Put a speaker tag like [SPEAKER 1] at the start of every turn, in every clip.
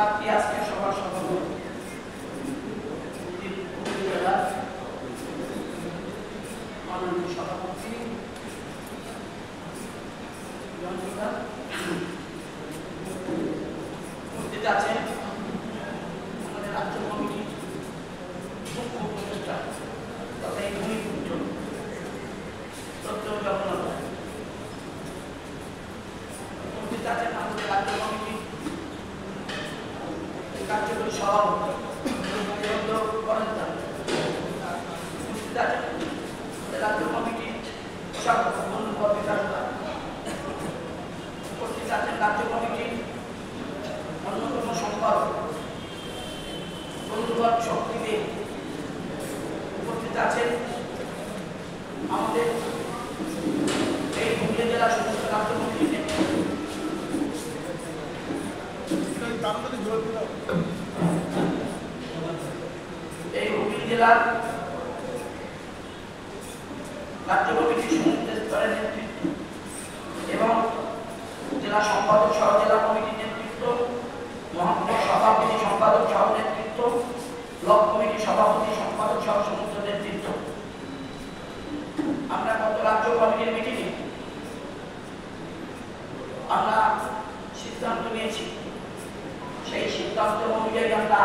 [SPEAKER 1] সাথী আজকে সবার সভাপতি মাননীয় সভাপতি উপস্থিত আছেন আমাদের রাজ্য কমিটির মুখ্য উপদেষ্টা তথা এই ভূমিপুত্র প্রত্যয় জগন্নাথ। উপস্থিত আছেন আমাদের রাজ্য কমিটির কার্যকরী সভাপতি উপস্থিত আছেন রাজ্য কমিটির উপস্থিত আছেন রাজ্য কমিটির অন্যতম সম্পাদক বন্ধুবর শক্তিদেব। উপস্থিত আছেন আমাদের এই হুগলি জেলা সমস্ত রাজ্য কমিটির এই হুগলি জেলার রাজ্য কমিটির সমস্ত স্তরের নেতৃত্ব এবং জেলা সম্পাদক সহ জেলা কমিটির নেতৃত্ব, মহকুমা সভাপতি সম্পাদক সহ নেতৃত্ব, ব্লক কমিটির সভাপতি সম্পাদক সহ সমস্ত নেতৃত্ব। আমরা গত রাজ্য কমিটির মিটিংয়ে আমরা সিদ্ধান্ত নিয়েছি, সেই সিদ্ধান্ত অনুযায়ী আমরা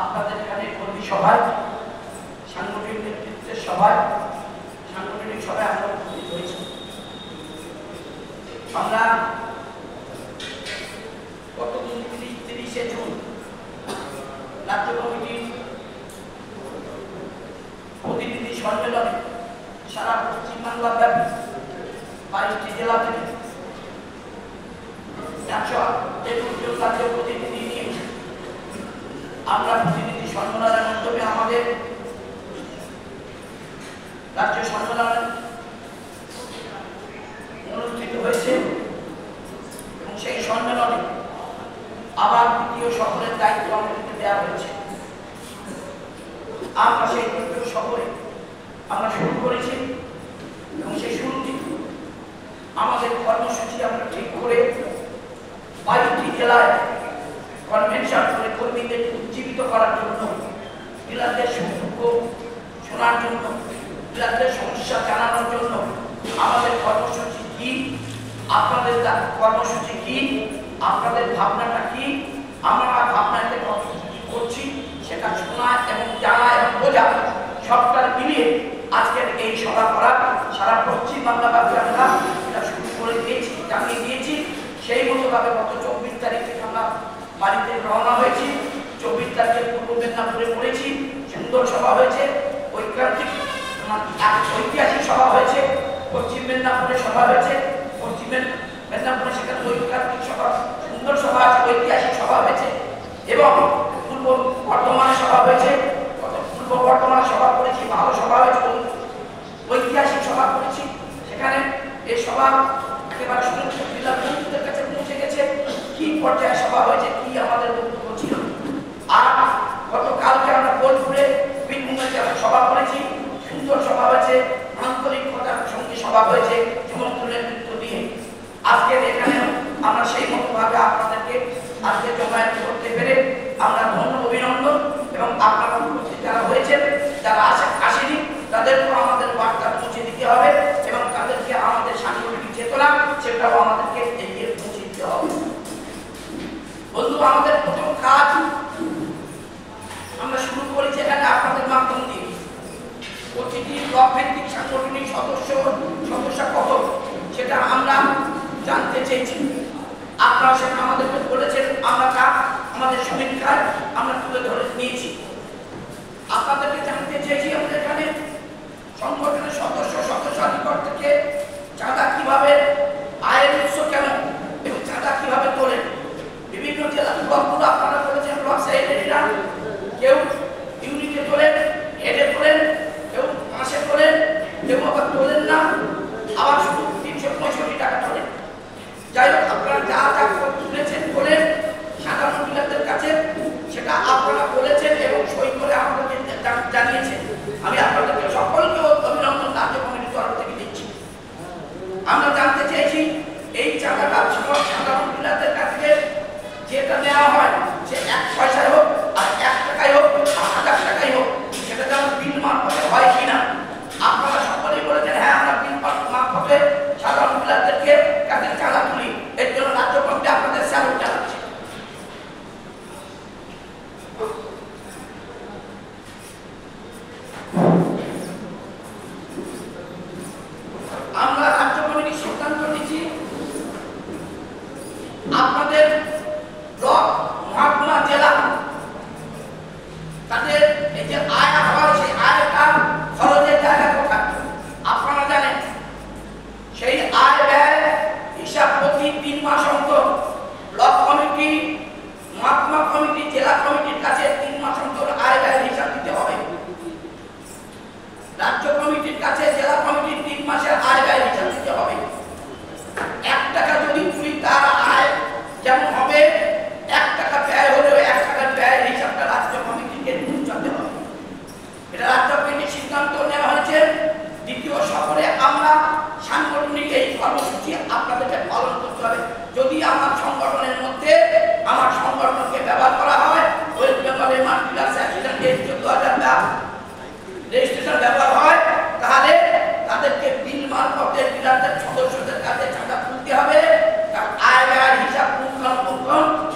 [SPEAKER 1] আপনাদের এখানে কর্মী সভায়, সাংগঠনিক নেতৃত্বের সভায়, সাংগঠনিক সভায় আমরা উপস্থিত হয়েছি। আমরা গত 30শে জুন রাজ্য কমিটির প্রতিনিধি সম্মেলনে সারা পশ্চিমবাংলা ব্যাপী 22টি জেলা থেকে 121 জন রাজ্য প্রতিনিধি নিয়ে আমরা প্রতিনিধি সম্মেলনের মাধ্যমে আমাদের রাজ্য সম্মেলন অনুষ্ঠিত হয়েছে এবং সেই সম্মেলনে আবার দ্বিতীয় সফরের দায়িত্ব আমাদেরকে দেওয়া হয়েছে। আমরা সেই দ্বিতীয় সফরে আমরা শুরু করেছি এবং সেই শুরুটি আমাদের কর্মসূচি আমরা ঠিক করে 22টি জেলায় কনভেনশন করে কর্মীদের উজ্জীবিত করার জন্য, ডিলারদের সুযোগ্য শোনার জন্য, ডিলারদের সমস্যা জানানোর জন্য আমাদের কর্মসূচি কি, আপনাদের কর্মসূচি কি, আপনাদের ভাবনাটা কি, আমরা ভাবনাতে কর্মসূচি করছি সেটা শোনা এবং জানা এবং বোঝা সবটা মিলিয়ে আজকের এই সভা করা সারা পশ্চিমবাংলা ব্যাপী আমরা এটা শুরু করে দিয়েছি, জানিয়ে দিয়েছি। সেই মতোভাবে গত 24 তারিখ থেকে আমরা বাড়িতে রওনা হয়েছি। 24 তারিখে পূর্ব মেদিনীপুরে পড়েছি, সুন্দর সভা হয়েছে, ঐতিহাসিক সভা হয়েছে। পশ্চিম মেদিনীপুরে সভা হয়েছে, পশ্চিম মেদিনীপুরে সেখানে ঐতিহাসিক সভা, সুন্দর সভা আছে, ঐতিহাসিক সভা হয়েছে এবং পূর্ব বর্ধমানে সভা হয়েছে। পূর্ব বর্ধমানে সভা করেছি, ভালো সভা হয়েছে, ঐতিহাসিক সভা করেছি। সেখানে এই সভা একেবারে বন্ধুদের কাছে পৌঁছে গেছে, কি পর্যায়ে সভা হয়েছে, কি আমাদের বক্তব্য ছিল। আর গতকালকে আমরা বোলপুরে বীরভূমে সভা করেছি, সুন্দর সভা হয়েছে, আন্তরিকতার সঙ্গে সভা হয়েছে, সমস্ত নেতৃত্ব দিয়ে। আজকের এখানে আমরা সেই মতোভাবে আপনাদেরকে আজকে জমায়েত করতে পেরে আমরা ধন্য, অভিনন্দন এবং আপনারা উপস্থিত যারা হয়েছেন, যারা আসেনি তাদেরকেও আমাদের বার্তা পৌঁছে দিতে হবে এবং তাদেরকে আমাদের সাংগঠনিক চেতনা সেটাও আমাদেরকে এগিয়ে পৌঁছে দিতে হবে। বন্ধু, আমাদের প্রথম কাজ আমরা শুরু করেছি এখানে আপনাদের মাধ্যম দিয়ে। প্রতিটি ব্লক ভিত্তিক সাংগঠনিক সদস্য কত সেটা আমরা জানতে চেয়েছি। আপনারা সেটা আমাদেরকে বলেছেন, আমরা তা আমাদের সমীক্ষায় আমরা তুলে ধরে নিয়েছি। আপনাদেরকে জানতে চেয়েছি আমাদের এখানে সংগঠনের সদস্যাধিকার থেকে চাঁদা কিভাবে, আয়ের উৎস কেন এবং চাঁদা কিভাবে তোলেন। বিভিন্ন জেলা ব্লকগুলো আপনারা বলেছেন ব্লক সেক্রেটারিরা কেউ ইউনিটে তোলেন, হেডে তোলেন, কেউ মাসে তোলেন, কেউ আবার তোলেন না, আবার শুধু 365 টাকা তোলেন। যাই হোক, আপনারা যা যা তুলেছেন বলেন সাধারণ ডিলারদের কাছে সেটা আপনারা বলেছেন এবং সই করে আমাদেরকে জানিয়েছেন। আমি আপনাদেরকে সকলকে অভিনন্দন রাজ্য কমিটির তরফ থেকে দিচ্ছি। আমরা জানতে চেয়েছি এই চাঁদাটা সাধারণ ডিলারদের কাছে যেটা নেওয়া হয় কাছে 3 মাস অন্তর আয় ব্যয়ের হিসাব দিতে হবে। রাজ্য কমিটির কাছে জেলা কমিটির 3 মাসের আয় ব্যয়ের হিসাব দিতে হবে। 1 টাকা যদি তুলি তার আয় যেমন হবে, 1 টাকা ব্যয় হলেও 1 টাকার ব্যয়ের হিসাবটা রাজ্য কমিটিকে পৌঁছাতে হবে। এটা রাজ্য কমিটির সিদ্ধান্ত নেওয়া হয়েছে। দ্বিতীয় সফরে আমরা সাংগঠনিক এই কর্মসূচি আপনাদেরকে পালন করতে হবে। যদি আমার সংগঠনের মধ্যে আমার সংগঠনকে ব্যবহার করা হয়, ওয়েস্ট বেঙ্গলের মাল্টিপ্লাস অ্যাক্সিডেন্ট 14,000 রেজিস্ট্রেশন ব্যবহার হয়, তাহলে তাদেরকে বিল মারফতে ডিলারদের সদস্যদের কাছে টাকা তুলতে হবে। তার আয় ব্যয়ের হিসাব পুঙ্খানুপুঙ্খ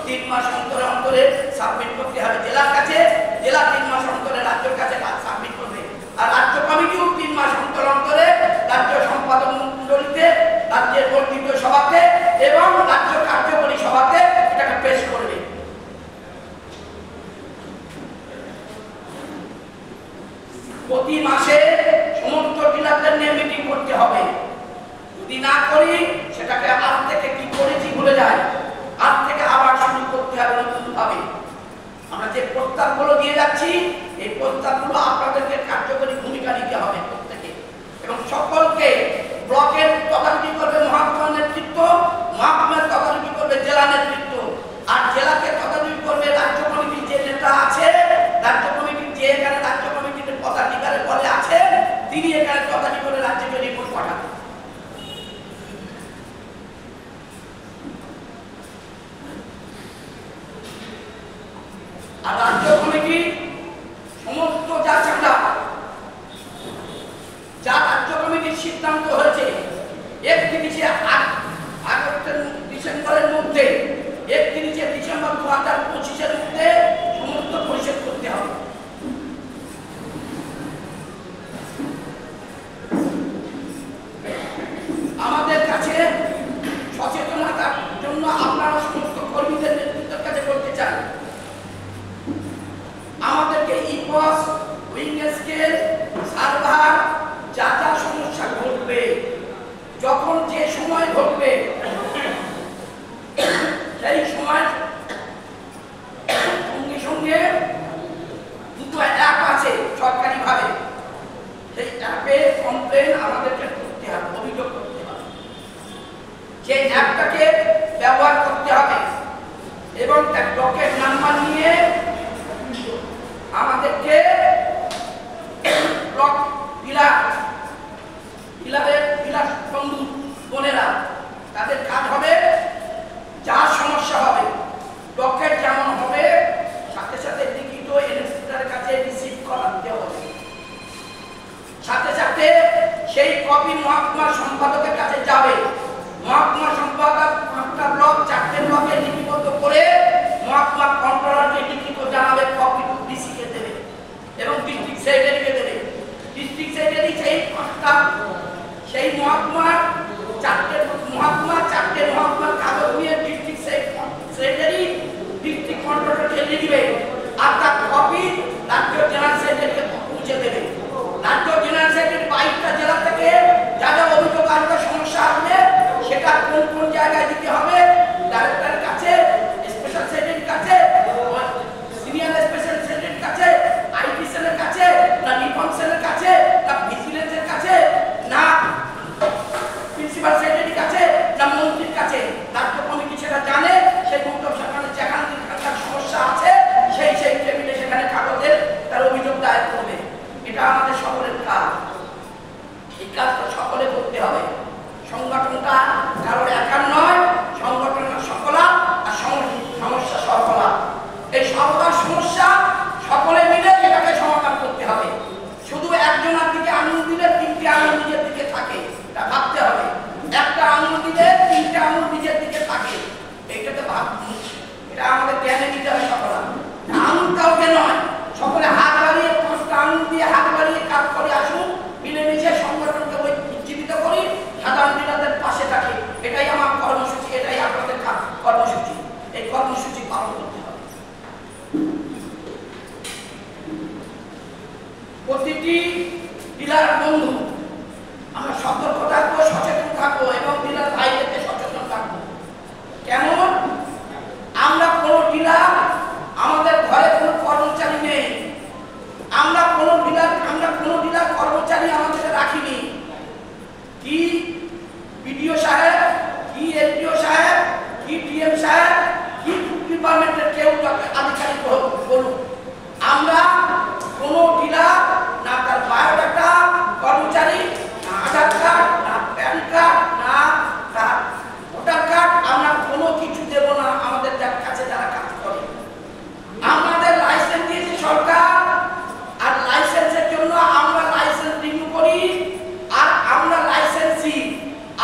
[SPEAKER 1] 3 মাস অন্তরে অন্তরে সাবমিট করতে হবে জেলার কাছে। জেলা 3 মাস অন্তরে রাজ্যের কাছে সাবমিট করবে। আর রাজ্য কমিটিও 3 মাস অন্তর অন্তরে রাজ্য সম্পাদক মণ্ডলীতে, রাজ্যের বর্ধিত সভাতে এবং রাজ্য কার্যকরী সভাতে এটাকে পেশ করবে। প্রতি মাসে সমস্ত ডিলারদের নিয়ে মিটিং করতে হবে। যদি না করি সেটাকে আজ থেকে কি করেছি ভুলে যায়, আজ থেকে আবার শুরু করতে হবে নতুন ভাবে। আমরা যে প্রস্তাবগুলো দিয়ে যাচ্ছি, এই প্রস্তাবগুলো আপনাদেরকে কার্যকরী ভূমিকা নিতে হবে প্রত্যেকে, এবং সকলকে ব্লকের তদারকি করবে মহকুমার নেতৃত্ব, মহকুমার তদারকি করবে জেলা নেতৃত্ব, আর জেলাকে তদারকি করবে রাজ্য কমিটির যে নেতা আছে, রাজ্য কমিটির যে এখানে রাজ্য কমিটির পদাধিকারের পদে আছে, তিনি এখানে তদারকি করে রাজ্যকে রিপোর্ট পাঠাবেন। আর রাজ্য কমিটি সমস্ত যা রাজ্য কমিটির সিদ্ধান্ত হয়েছে 31 ডিসেম্বরের মধ্যে 31 ডিসেম্বর 2025-এর মধ্যে সমস্ত পরিশোধ করতে হবে। আমাদের কাছে সচেতনতার জন্য আপনারা সমস্ত কর্মীদের নেতৃত্বের কাছে বলতে চাই, আমাদেরকে ইপস, উইং স্কেল, সার্ভার যা যা সমস্যা ঘটবে, যখন যে সময় ঘটবে, সেই সময় সঙ্গে সঙ্গে দুটো অ্যাপ আছে সরকারিভাবে, সেই অ্যাপে কমপ্লেন আমাদেরকে করতে হবে, অভিযোগ করতে হবে। সেই অ্যাপটাকে ব্যবহার করতে হবে এবং তার ডকেট নাম্বার নিয়ে আমাদেরকে ব্লক ডিলার বন্ধু বোনেরা, তাদের কাজ হবে যা সমস্যা হবে ডকেট যেমন হবে সাথে সাথে লিখিত এনএসপিটার কাছে রিসিভ করাতে হবে। সাথে সাথে সেই কপি মহকুমা সম্পাদকের কাছে যাবে। মহকুমা সম্পাদক 5টা ব্লক 4টে ব্লকে লিপিবদ্ধ করে মহকুমা কন্ট্রোলারকে লিখিত জানাবে, কপি ডিসিকে দেবে এবং ডিস্ট্রিক্ট সেক্রেটারিকে দেবে। ডিস্ট্রিক্ট সেক্রেটারি সেই মহকুমার 4টে মহকুমার কাগজ নিয়ে ডিস্ট্রিক্ট সেক্রেটারি ডিস্ট্রিক্ট কন্ট্রোলারকে লিখবে আর তার কপি রাজ্য জেনারেল সেক্রেটারিকে পৌঁছে দেবে। রাজ্য জেনারেল সেক্রেটারি 22টা জেলা থেকে যা যা অভিযোগ আসবে, সমস্যা আসবে, সেটা কোন কোন জায়গায় দিতে হবে, ডাইরেক্টরের কাছে, স্পেশাল সেক্রেটারির কাছে, সিনিয়র স্পেশাল সেক্রেটারির কাছে, আইটি সেলের কাছে, না রিফর্ম সেলের কাছে, না ভিজিলেন্সের কাছে, না প্রিন্সিপাল সেক্রেটারির কাছে, না মন্ত্রীর কাছে। রাজ্য কমিটি সেটা জানে, সেই মতো সেখানে যেখানে সমস্যা আছে সেই টেবিলে সেখানে কাগজের তার অভিযোগ দায়ের করবে। এটা আমাদের সকলের কাজ। এই কাজটা সকলে করতে হবে। সংগঠনটা কারোর একার নয়, সংগঠনের সকলা আর সমস্যা সকলা। এই সকল সমস্যা সকলে মিলে এটাকে সমাধান করতে হবে। শুধু একজনের দিকে আঙুল দিলে 3টে আঙুল নিজের দিকে থাকে, এটা ভাবতে হবে। একটা আঙুল দিলে 3টে আঙুল নিজের দিকে থাকে, এইটাতে ভাবতে, এটা আমাদের জ্ঞানে নিতে হবে সকলা। আঙুল কাউকে নয়, সকলে হাত বাড়িয়ে 5টা আঙুল দিয়ে হাত বাড়িয়ে কাজ করে আসুন, মিলেমিশে সংগঠনকে উজ্জীবিত করি, সাধারণ ডিলারদের পাশে থাকি। এটাই আমার কর্মসূচি, এটাই আপনাদের কর্মসূচি। এই কর্মসূচি পালন করতে হবে। প্রতিটি ডিলার বন্ধু আমরা সতর্ক থাকবো, সচেতন থাকবো এবং ডিলার ভাইদেরকে সচেতন থাকবো। কেমন? আমরা কোনো ডিলার আমাদের ঘরে কোনো কর্মচারী, না আধার কার্ড, না প্যান কার্ড, না ভোটার কার্ড, আমরা কোনো কিছু দেব না আমাদের কাছে যারা কাজ করে। আমাদের লাইসেন্স দিয়েছে সরকার, আর লাইসেন্সের জন্য আমরা লাইসেন্স রিনিউ করি, আর আমরা লাইসেন্সি,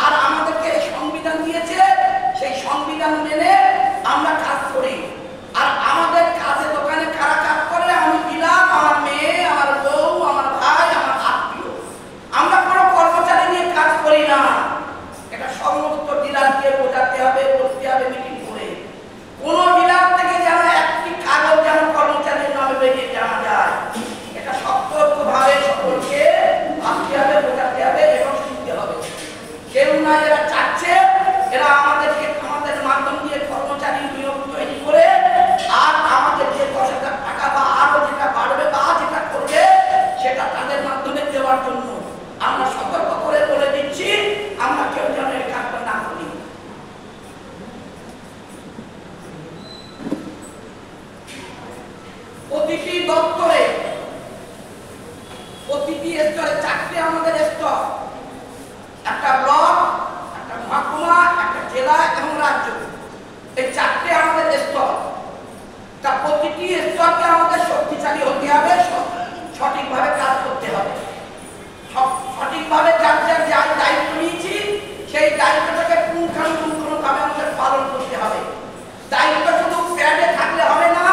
[SPEAKER 1] আর আমাদেরকে সংবিধান দিয়েছে, সেই সংবিধান মেনে আমরা কাজ করি। আর আমাদের কাজে দোকানে কারা কাজ করে, আমি দিলাম, আমার মেয়ে, আমার বউ, আমার ভাই, আমার আত্মীয়। আমরা কোনো কর্মচারী নিয়ে কাজ করি না। এটা সমস্ত ডিলারকে বোঝাতে হবে, বলতে হবে মিটিং করে। কোন ডিলার থেকে যেন একটি কাগজ যেন কর্মচারীর নামে বেরিয়ে জানা যায়, এটা সতর্কভাবে সকলকে ভাবতে হবে, বোঝাতে হবে এবং শুনতে হবে। কেউ না এরা চাচ্ছে এরা আমাদেরকে আমাদের মাধ্যম দিয়ে কর্মচারী নিয়োগ তৈরি করে, আর আমাদের যে 10,000 টাকা বা আরো যেটা বাড়বে বা যেটা করবে সেটা তাদের মাধ্যমে দেওয়ার জন্য আমরা সতর্ক করে বলে দিচ্ছি, আমরা কেউ যেন এই কাজটা না করি। প্রতিটি দপ্তরে, প্রতিটি স্তরে 4টে আমাদের স্তর, একটা ব্লক, একটা মহকুমা, একটা জেলা এবং রাজ্য, এই 4টে আমাদের স্তর। তা প্রতিটি স্তরকে আমাদের শক্তিশালী হতে হবে, সঠিকভাবে কাজ করতে হবে, সঠিকভাবে যার যার যার দায়িত্ব নিয়েছি সেই দায়িত্বটাকে পুঙ্খানুপুঙ্খভাবে আমাদের পালন করতে হবে। দায়িত্ব শুধু প্যাডে থাকলে হবে না,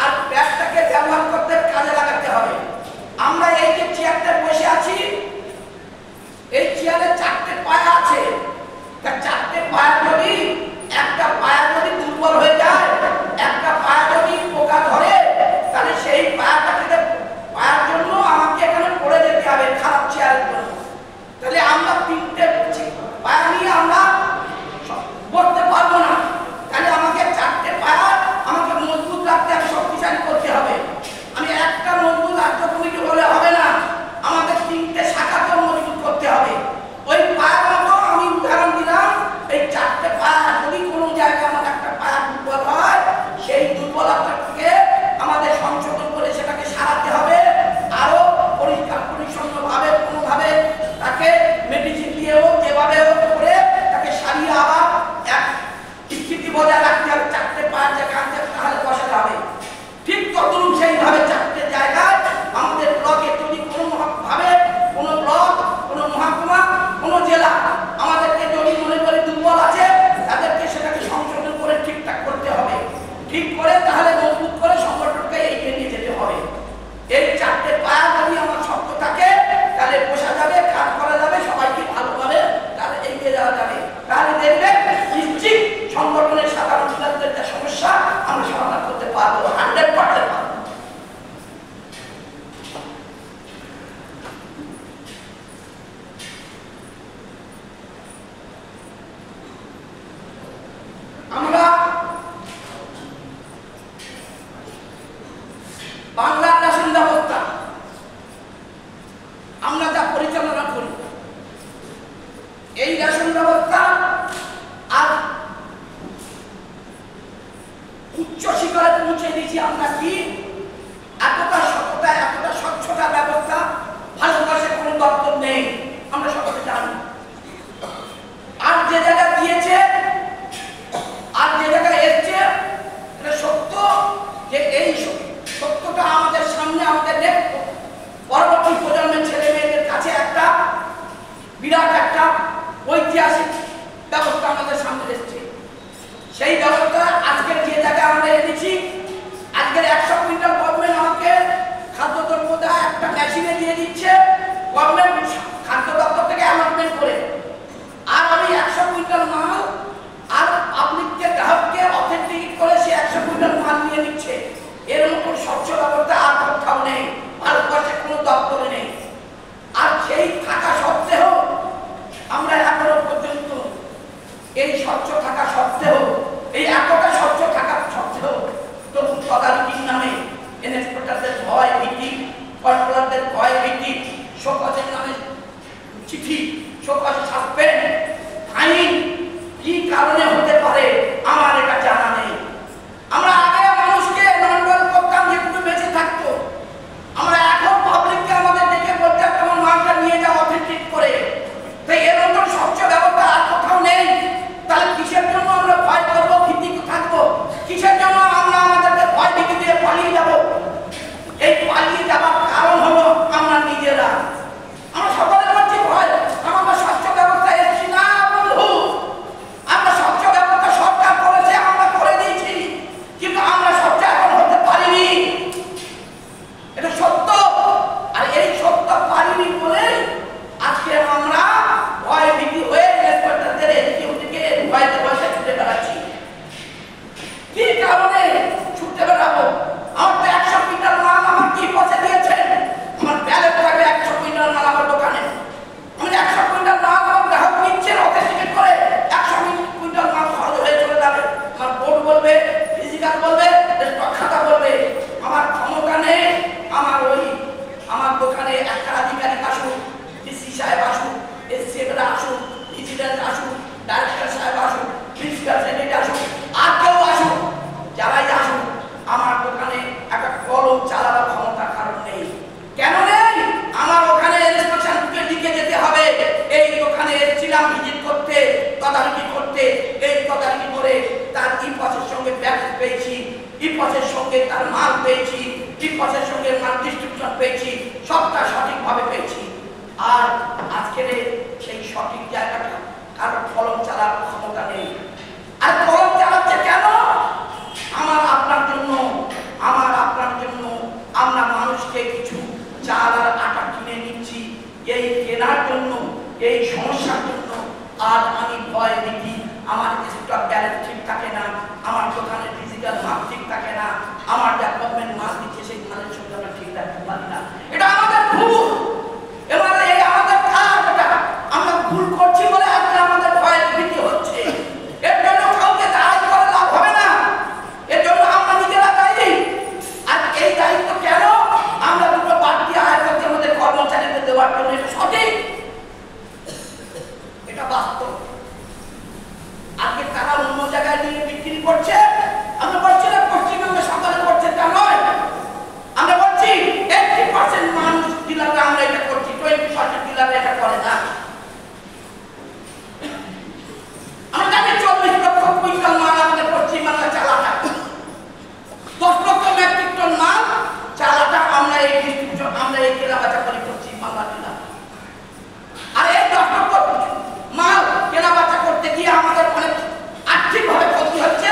[SPEAKER 1] আর প্যাডটাকে ব্যবহার করতে কাজে লাগাতে হবে। আমরা এই যে চেয়ারটা বসে আছি, এই চেয়ারে 4টে পায়া আছে, তা 4টে পায়া যদি একটা পায়া যদি দুর্বল হয়ে যায়, একটা পায়া যদি পোকা ধরে, তাহলে সেই পায়াটাকে পায়ার জন্য আমাকে এখানে পড়ে যেতে হবে খারাপ চেয়ারের জন্য। তাহলে আমরা 3টে পায়া নিয়ে আমরা বসতে পারবো না, তাহলে আমাকে 4টে পায়া আমাকে মজবুত রাখতে হবে, শক্তিশালী করতে হবে। আমি একটা মজবুত রাজ্য কমিটি হলে হবে না, আমাদের 3টে শাখাকেও মজবুত করতে হবে। ওই পায়ার মতো আমি উদাহরণ দিলাম, এই 4টে পায়া যদি কোনো জায়গায় আমার একটা পায়া দুর্বল হয়, সেই দুর্বলতাকে আমাদের সংশোধন করে সেটাকে সারাতে হবে, আরো পরিষ্কার পরিচ্ছন্নভাবে কোনোভাবে তাকে মেডিসিন দিয়েও যেভাবে করে তাকে সারিয়ে আবার এক স্থিতি বজায় রাখতে হবে। 4টে পায়া যে কাঁদছে তাহলে বসাতে হবে, ঠিক ততটুকু সেইভাবে 4টে জায়গায় আমাদের ব্লকে যদি কোনোভাবে কোনো ব্লক, কোনো মহকুমা, কোনো জেলা আমাদেরকে যদি মনে করে দুর্বল আছে, তাদেরকে সেটাকে সংশোধন করে ঠিকঠাক করতে হবে। ঠিক করে তাহলে মজবুত করে সংগঠনকে এগিয়ে নিয়ে যেতে হবে। এই 4টে পায়া যদি আমার শক্ত থাকে, তাহলে বসা যাবে, কাজ করা যাবে, সবাইকে ভালোভাবে তাহলে এগিয়ে যাওয়া যাবে। তাহলে দেখবেন নিশ্চিত সংগঠনের সাধারণ ডিলারদের যে সমস্যা আমরা সমাধান করতে পারবো, 100% পারবো। আমরা বাংলার রেশন ব্যবস্থা আমরা যা পরিচালনা করি, এই রেশন ব্যবস্থা আর উচ্চ শিখরে পৌঁছে দিয়েছি আমরা। কি এতটা সততা, এতটা স্বচ্ছতা ব্যবস্থা ভারতবর্ষে কোনো দপ্তর নেই, আমরা সকলে জানি। আর যে জায়গায় দিয়েছে আর যে জায়গায় এসছে, এটা সত্য যে এই সত্যটা আমাদের সামনে, আমাদের পরবর্তী প্রজন্মের ছেলে মেয়েদের কাছে একটা বিরাট একটা ঐতিহাসিক ব্যবস্থা আমাদের সামনে এসছে। সেই ব্যবস্থা আজকের যে জায়গায় আমরা এনেছি, আজকের 100 কুইন্টাল গভর্নমেন্ট আমাকে খাদ্যদ্রব্য দেয়, একটা মেশিনে দিয়ে দিচ্ছে গভর্নমেন্ট খাদ্য দপ্তর থেকে অ্যালটমেন্ট করে, আর আমি 100 কুইন্টাল রেজিস্ট্রার বলবে, স্টক খাতা বলবে, আমার ক্ষমতা নেই, আমার দোকানে একটা আধিকারিক আসুক, ডিসি সাহেব আসুক, এসসিএফরা আসুক, প্রেসিডেন্ট আসুক, ডাইরেক্টর সাহেব আসুক, প্রিন্সিপাল সেক্রেটারি আসুক, আর কেউ আসুক, যারাই আসুক, আমার দোকানে একটা কলম চালাবার ক্ষমতা কারণ নেই। কেন নেই? আমার ওখানে ইনস্ট্রাকশন লিখে যেতে হবে, এই দোকানে এসেছিলাম ভিজিট করতে, তদারকি করতে, এই তদারকি করে তার ইপসের সঙ্গে ব্যালেন্স পেয়েছি, ইপসের সঙ্গে তার মাল পেয়েছি, ইপসের সঙ্গে মাল ডিস্ট্রিবিউশন পেয়েছি, সবটা সঠিকভাবে পেয়েছি। আর আজকের সেই সঠিক জায়গাটা কারো কলম চালার ক্ষমতা নেই। আর কলম চালাচ্ছে কেন? আমার আপনার জন্য, আমরা মানুষকে কিছু চাল আর আটা কিনে নিচ্ছি, এই কেনার জন্য, এই সমস্যার জন্য আজ আমি ভয় দেখি, আমার স্টক ব্যালেন্স ঠিক থাকে না, আমার দোকানের ফিজিক্যাল মাল ঠিক থাকে না, আমার যা গভর্নমেন্ট মাল দিচ্ছে সেই মালের সঙ্গে আমরা ঠিক রাখতে পারি না। এটা আমাদের ভুল, এবার এই আমাদের কাজ, আমরা ভুল করছি বলে আজকে আমাদের ভয় ভীতি হচ্ছে। এর জন্য কাউকে দায়ী করে লাভ হবে না, এর জন্য আমরা নিজেরা দায়ী। আর এই দায়িত্ব কেন? আমরা দুটো বাড়তি আয় করতে আমাদের কর্মচারীদের দেওয়ার জন্য, এটা সঠিক, এটা বাস্তব। আজকে তারা অন্য জায়গায় নিয়ে বিক্রি করছে, আমরা বলছি না পশ্চিমবঙ্গে সরকার করছে তা নয়, আমরা বলছি 80% মানুষ ডিলাররা আমরা এটা করছি, 20% ডিলাররা এটা করে না। আমরা জানি 40 লক্ষ কুইন্টাল মাল আমাদের পশ্চিমবাংলা চালাটা, 10 লক্ষ মেট্রিক টন মাল চালাটা আমরা এই ডিস্ট্রিবিউশন, আমরা এই কেনাবেচা করি পশ্চিমবাংলা ডিলার। আর এই 10 লক্ষ মাল কেনাবেচা করতে গিয়ে আমাদের অনেক আর্থিকভাবে ক্ষতি হচ্ছে,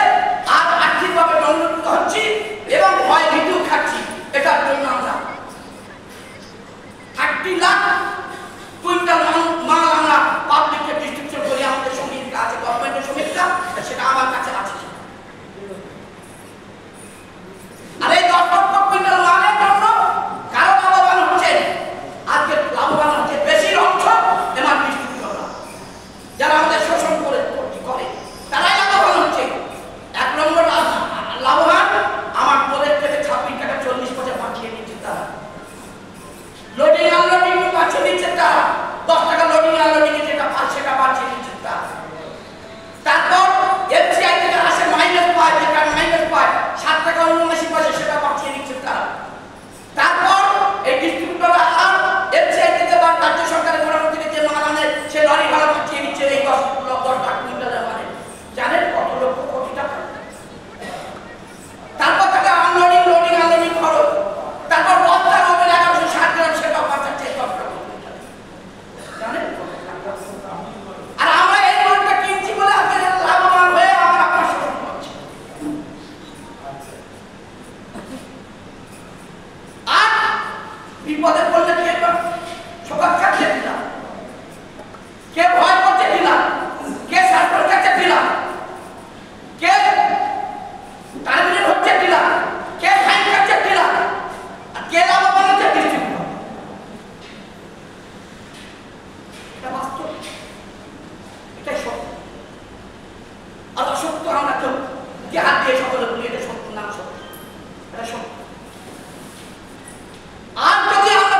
[SPEAKER 1] আর আর্থিকভাবে দণ্ডনীয় হচ্ছি এবং ভয় ভীতিও খাচ্ছি। এটার জন্য আমরা 30 লাখ কুইন্টাল মাল আমরা পাবলিককে ডিস্ট্রিবিউশন করি, আমাদের সমিতিটা আছে, গভর্নমেন্টের সমিতিটা, সেটা আমার কাছে আছে। আর এই 10 লক্ষ কুইন্টাল মালের জন্য কারো লাভবান হচ্ছে, আজকে লাভবান হচ্ছে বেশির অংশ এমআর ডিস্ট্রিবিউটররা, যারা আমাদের শোষণ করে তারাই লাভবান হচ্ছে। 1 নম্বর লাভবান আমার পদের থেকে 26 টাকা 40 পয়সা বাঁচিয়ে নিচ্ছে তারা, লোডিং আনলোডিং বাঁচিয়ে নিচ্ছে তারা, 10 টাকা লোডিং আনলোডিং যেটা পায় সেটা বাঁচিয়ে নিচ্ছে তারা। তারপর এফসিআই থেকে আসে মাইনাস পায়, যেটা মাইনাস পায় 7 টাকা 79 পয়সা সেটা বাঁচিয়ে নিচ্ছে তারা। তারপর এই ডিস্ট্রিবিউটররা আর এফসিআই থেকে বা রাজ্য সরকারের গোডাউন থেকে যে মাল আনে সে লরি ভাড়া বাঁচিয়ে নিচ্ছে এই 10 লাখ কুইন্টালের মানে। জানেন কত লক্ষ কোটি টাকা? তারপর টাকা আনলোডিং, লোডিং আনলোডিং খরচ, তারপর বস্তার ওপরে 1160 গ্রাম সেটা বাঁচাচ্ছে 10 টাকা কুইন্টাল। জানেন? আর আমরা এই মালটা কিনছি বলে আজকে লাভবান হয়ে আমরা আপনার শোষণ করছি। আর বিপদে পড়লে কে সকাল কাছে দিলাম, কে ভয় করছে দিলাম, কে সরকার কাছে দিলাম, কে টার্মিনেট হচ্ছে দিলাম, কে ফাইন কাছে দিলাম, আর কে লাভবান হচ্ছে ডিস্ট্রিবিউটর। এটা বাস্তব, এটাই সত্য। আর অসত্য আমরা কেউ যে হাত দিয়ে সকলে বলি এটা সত্য, নাম সত্য, এটা সত্য। আর যদি আমরা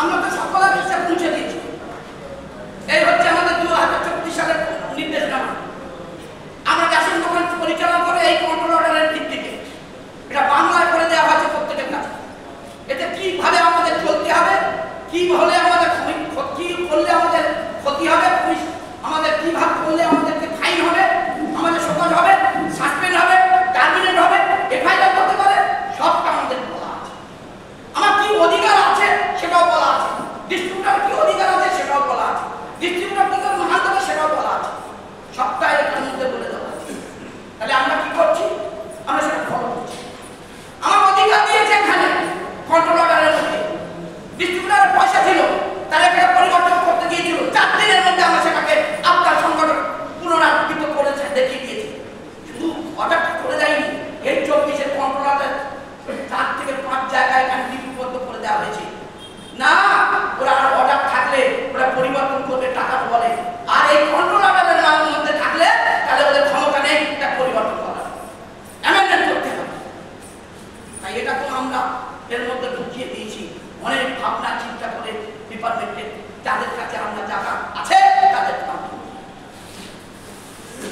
[SPEAKER 1] আমরা তো সকলের কাছে পৌঁছে দিয়েছি। এই হচ্ছে আমাদের 2024 সালের নির্দেশনামা। আমরা রেশন দোকান পরিচালনা করে এই কন্ট্রোল অর্ডারের ভিত্তিতে এটা বাংলায় করে দেওয়া হয়েছে প্রত্যেকের কাছে। এতে কিভাবে আমাদের চলতে হবে, কি হলে আমাদের কি করলে আমাদের ক্ষতি হবে, আমাদের কিভাবে করলে আমাদেরকে ফাইন হবে, আমাদের সকাল হবে, সাসপেন্ড হবে, টার্মিনেট হবে, এফআইআর করতে পারে, সবটা আমাদের বলা আছে। আমার কি অধিকার আছে সেটাও বলা আছে, ডিস্ট্রিবিউটর কি অধিকার আছে সেটাও বলা আছে, ডিস্ট্রিবিউটর কি করে মাল দেবে সেটাও বলা আছে, সবটাই এর মধ্যে বলে দেওয়া আছে। তাহলে আমরা কি করছি? আমরা সেটা ফলো করছি। আমার অধিকার দিয়েছে এখানে কন্ট্রোল অর্ডারের মধ্যে, ডিস্ট্রিবিউটরের পয়সা ছিল, তারা এটা পরিবর্তন করতে দিয়েছিল, 4 দিনের মধ্যে আমরা সেটাকে আপনার সংগঠন পুনরাবৃত্ত করেছে, দেখিয়ে দিয়েছি। শুধু অর্ডারটা করে দেয়নি, এই 24-এর কন্ট্রোল অর্ডার 4 থেকে 5 জায়গায় এখানে লিপিবদ্ধ করে দেওয়া হয়েছে। না, ওরা অর্ডার থাকলে ওরা পরিবর্তন করবে টাকার বলে, আর এই কন্ট্রোল অর্ডারের মধ্যে থাকলে তাহলে ওদের ক্ষমতা নেই এটা পরিবর্তন করা, অ্যামেন্ডমেন্ট করতে হবে। তাই এটা তো আমরা এর মধ্যে ঢুকিয়ে দিয়েছি। অনেক ভাবনা চিন্তা করে ডিপার্টমেন্টে যাদের কাছে আমরা জায়গা আছে তাদের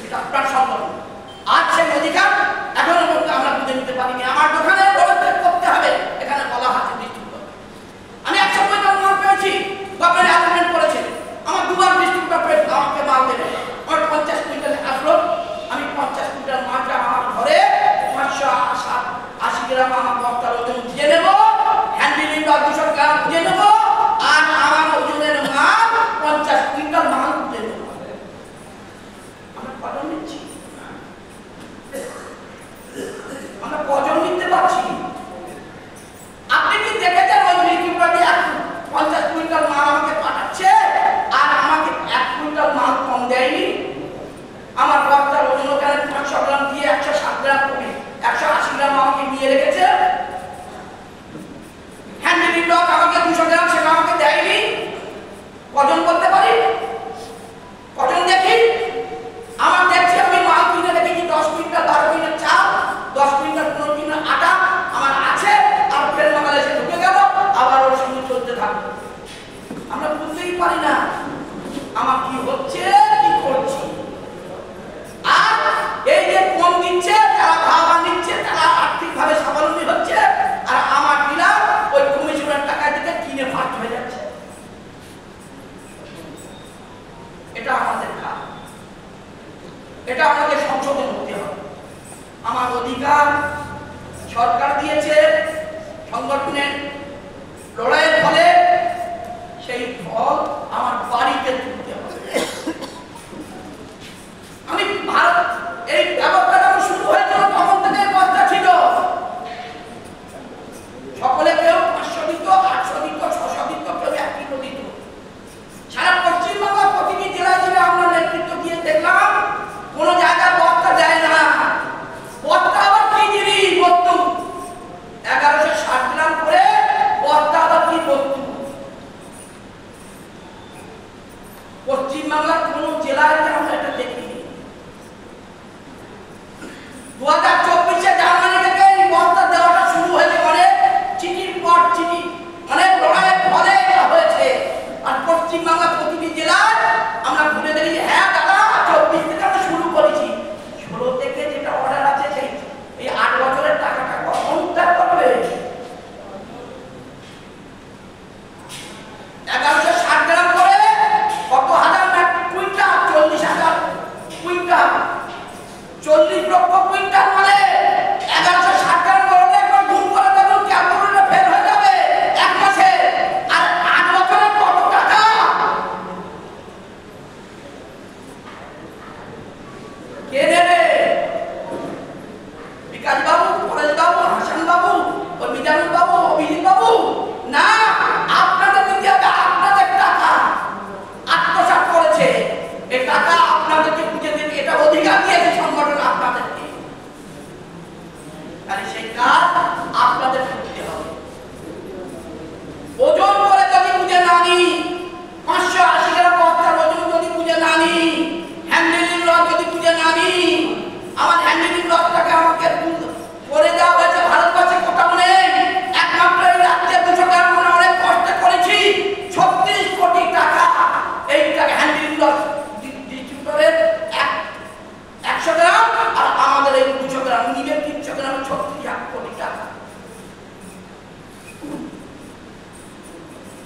[SPEAKER 1] এটা আপনার সম্ভব। আজ সেই অধিকার এখনো পর্যন্ত আমরা বুঝে নিতে পারিনি। আমার দোকানে প্রবেশ করতে হবে, এখানে বলা আছে ডিস্ট্রিবিউটর। আমি 100 কুইন্টাল মাল পেয়েছি, গভর্নমেন্ট অ্যালাউন্স করেছে, আমার দুবার ডিস্ট্রিবিউটর আমাকে মাল দেবে। আমার 50 কুইন্টাল আসলো, আমি 50 কুইন্টাল মালটা আমার ঘরে 580 গ্রাম আমার বস্তার ওজন দিয়ে নেব, হ্যান্ডেলিং বা 200 গ্রাম দিয়ে নেব, আর আমার ওজনের মাল 50 কুইন্টাল মাল দিয়ে নেব। আমরা কজন নিচ্ছি? আমরা কজন নিতে পারছি? আপনি কি দেখেছেন ওই ডিস্ট্রিবিউটর 50 কুইন্টাল মাল আমাকে পাঠাচ্ছে আর আমাকে 1 কুইন্টাল মাল কম দেয়নি? আমার বস্তার ওজন ওখানে 500 গ্রাম দিয়ে 160 গ্রাম কমে 180 গ্রাম আমাকে নিয়ে রেখেছে। হ্যান্ডেলিং লক আমাকে 200 গ্রাম সেটা আমাকে দেয়নি। কজন বলতে পারি? কজন দেখি? আমার দেখছি আমি মাল কিনে রেখেছি 10 কুইন্টাল 12 কুইন্টাল চাল, 10 কুইন্টাল 15 কুইন্টাল আটা আমার আছে, আর ফের মাল এসে ঢুকে গেল, আবার ওর সঙ্গে চলতে থাকবে। আমরা বুঝতেই পারি না আমার কি হচ্ছে, কি করছি। আর এই যে কম দিচ্ছে, তারা ভাবা নিচ্ছে, তারা আর্থিকভাবে স্বাবলম্বী হচ্ছে, আর আমার ডিলার ওই কমিশনের টাকা দিতে কিনে ফাট হয়ে যাচ্ছে।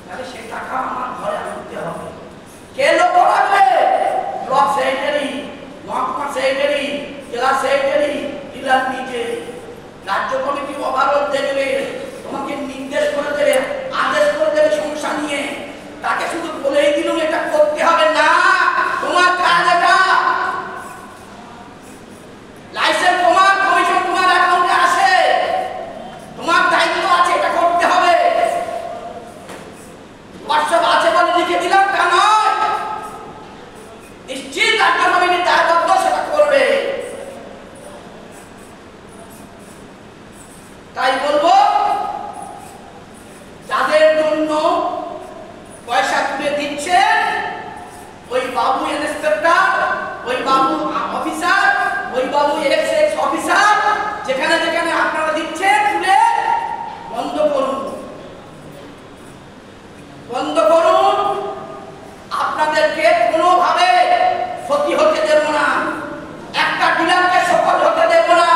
[SPEAKER 1] তাহলে সে টাকা আমার ঘরে আনতে হবে। কে লক্ষ্য রাখবে? ব্লক সেক্রেটারি, মহকুমা সেক্রেটারি, জেলা সেক্রেটারি, জেলার নিজে। রাজ্য কমিটি ওভারঅল দেখবে, তোমাকে নির্দেশ করে দেবে, আদেশ করে দেবে সমস্যা নিয়ে। তাকে শুধু বলেই দিল এটা করতে হবে না, তোমার কাজ এটা। লাইসেন্স তোমার, কমিশন তোমার অ্যাকাউন্টে আসে, তোমার দায়িত্ব আছে, এটা করতে হবে। হোয়াটসঅ্যাপ আছে বলে লিখে দিলাম তা নয়, নিশ্চিত রাজ্য কমিটি দায়বদ্ধ সেটা করবে। তাই বলবো, যাদের জন্য পয়সা তুলে দিচ্ছে ওই বাবু ইন্সপেক্টর, ওই বাবু অফিসার, ওই বাবু এক্স অফিসার, যেখানে যেখানে আপনারা দিচ্ছেন তুলে বন্ধ করুন, বন্ধ করুন। আপনাদেরকে কোনোভাবে ক্ষতি হতে দেব না, একটা ডিলারকে সফল হতে দেব না,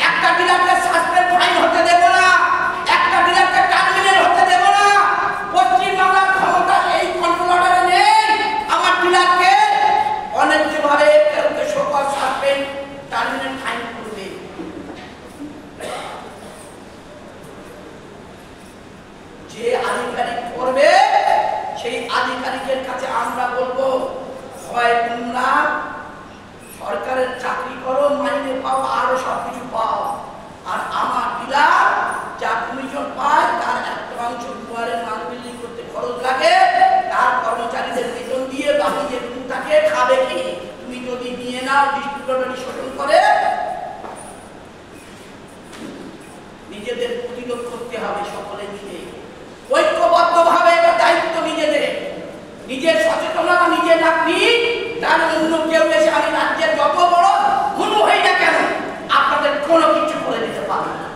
[SPEAKER 1] একটা ডিলারকে সাসপেন্ড ফাইন হতে দেব না, একটা ডিলারকে টার্মিনেট হতে দেব না। পশ্চিমবাংলার ক্ষমতা এই কন্ট্রোল অর্ডারে নেই আমার ডিলারকে অন্যায্যভাবে সফল সাসপেন্ড টার্মিনেট ফাইন করবে। যে আধিকারিক করবে সেই আধিকারিকের কাছে আমরা বলবো, হয় তোমরা সরকারের চাকরি করো, মাইনে পাও, আরো সবকিছু পাও, আর আমার ডিলার যা কমিশন পায় তার একটা অংশ দুয়ারে মাল বিল্ডিং করতে খরচ লাগে, তার কর্মচারীদের বেতন দিয়ে বাকি যে টাকে খাবে কি? তুমি যদি নিয়ে নাও ডিস্ট্রিবিউটরি শোষণ করে, নিজেদের প্রতিরোধ করতে হবে সকলে মিলে, ঐক্যবদ্ধভাবে এটা দায়িত্ব নিজেদের। নিজের সচেতনতা নিজে রাখবি, তার অন্য কেউ এসে আমি রাজ্যের যত বড় হুনু হই না কেন আপনাদের কোনো কিছু করে দিতে পারবো না।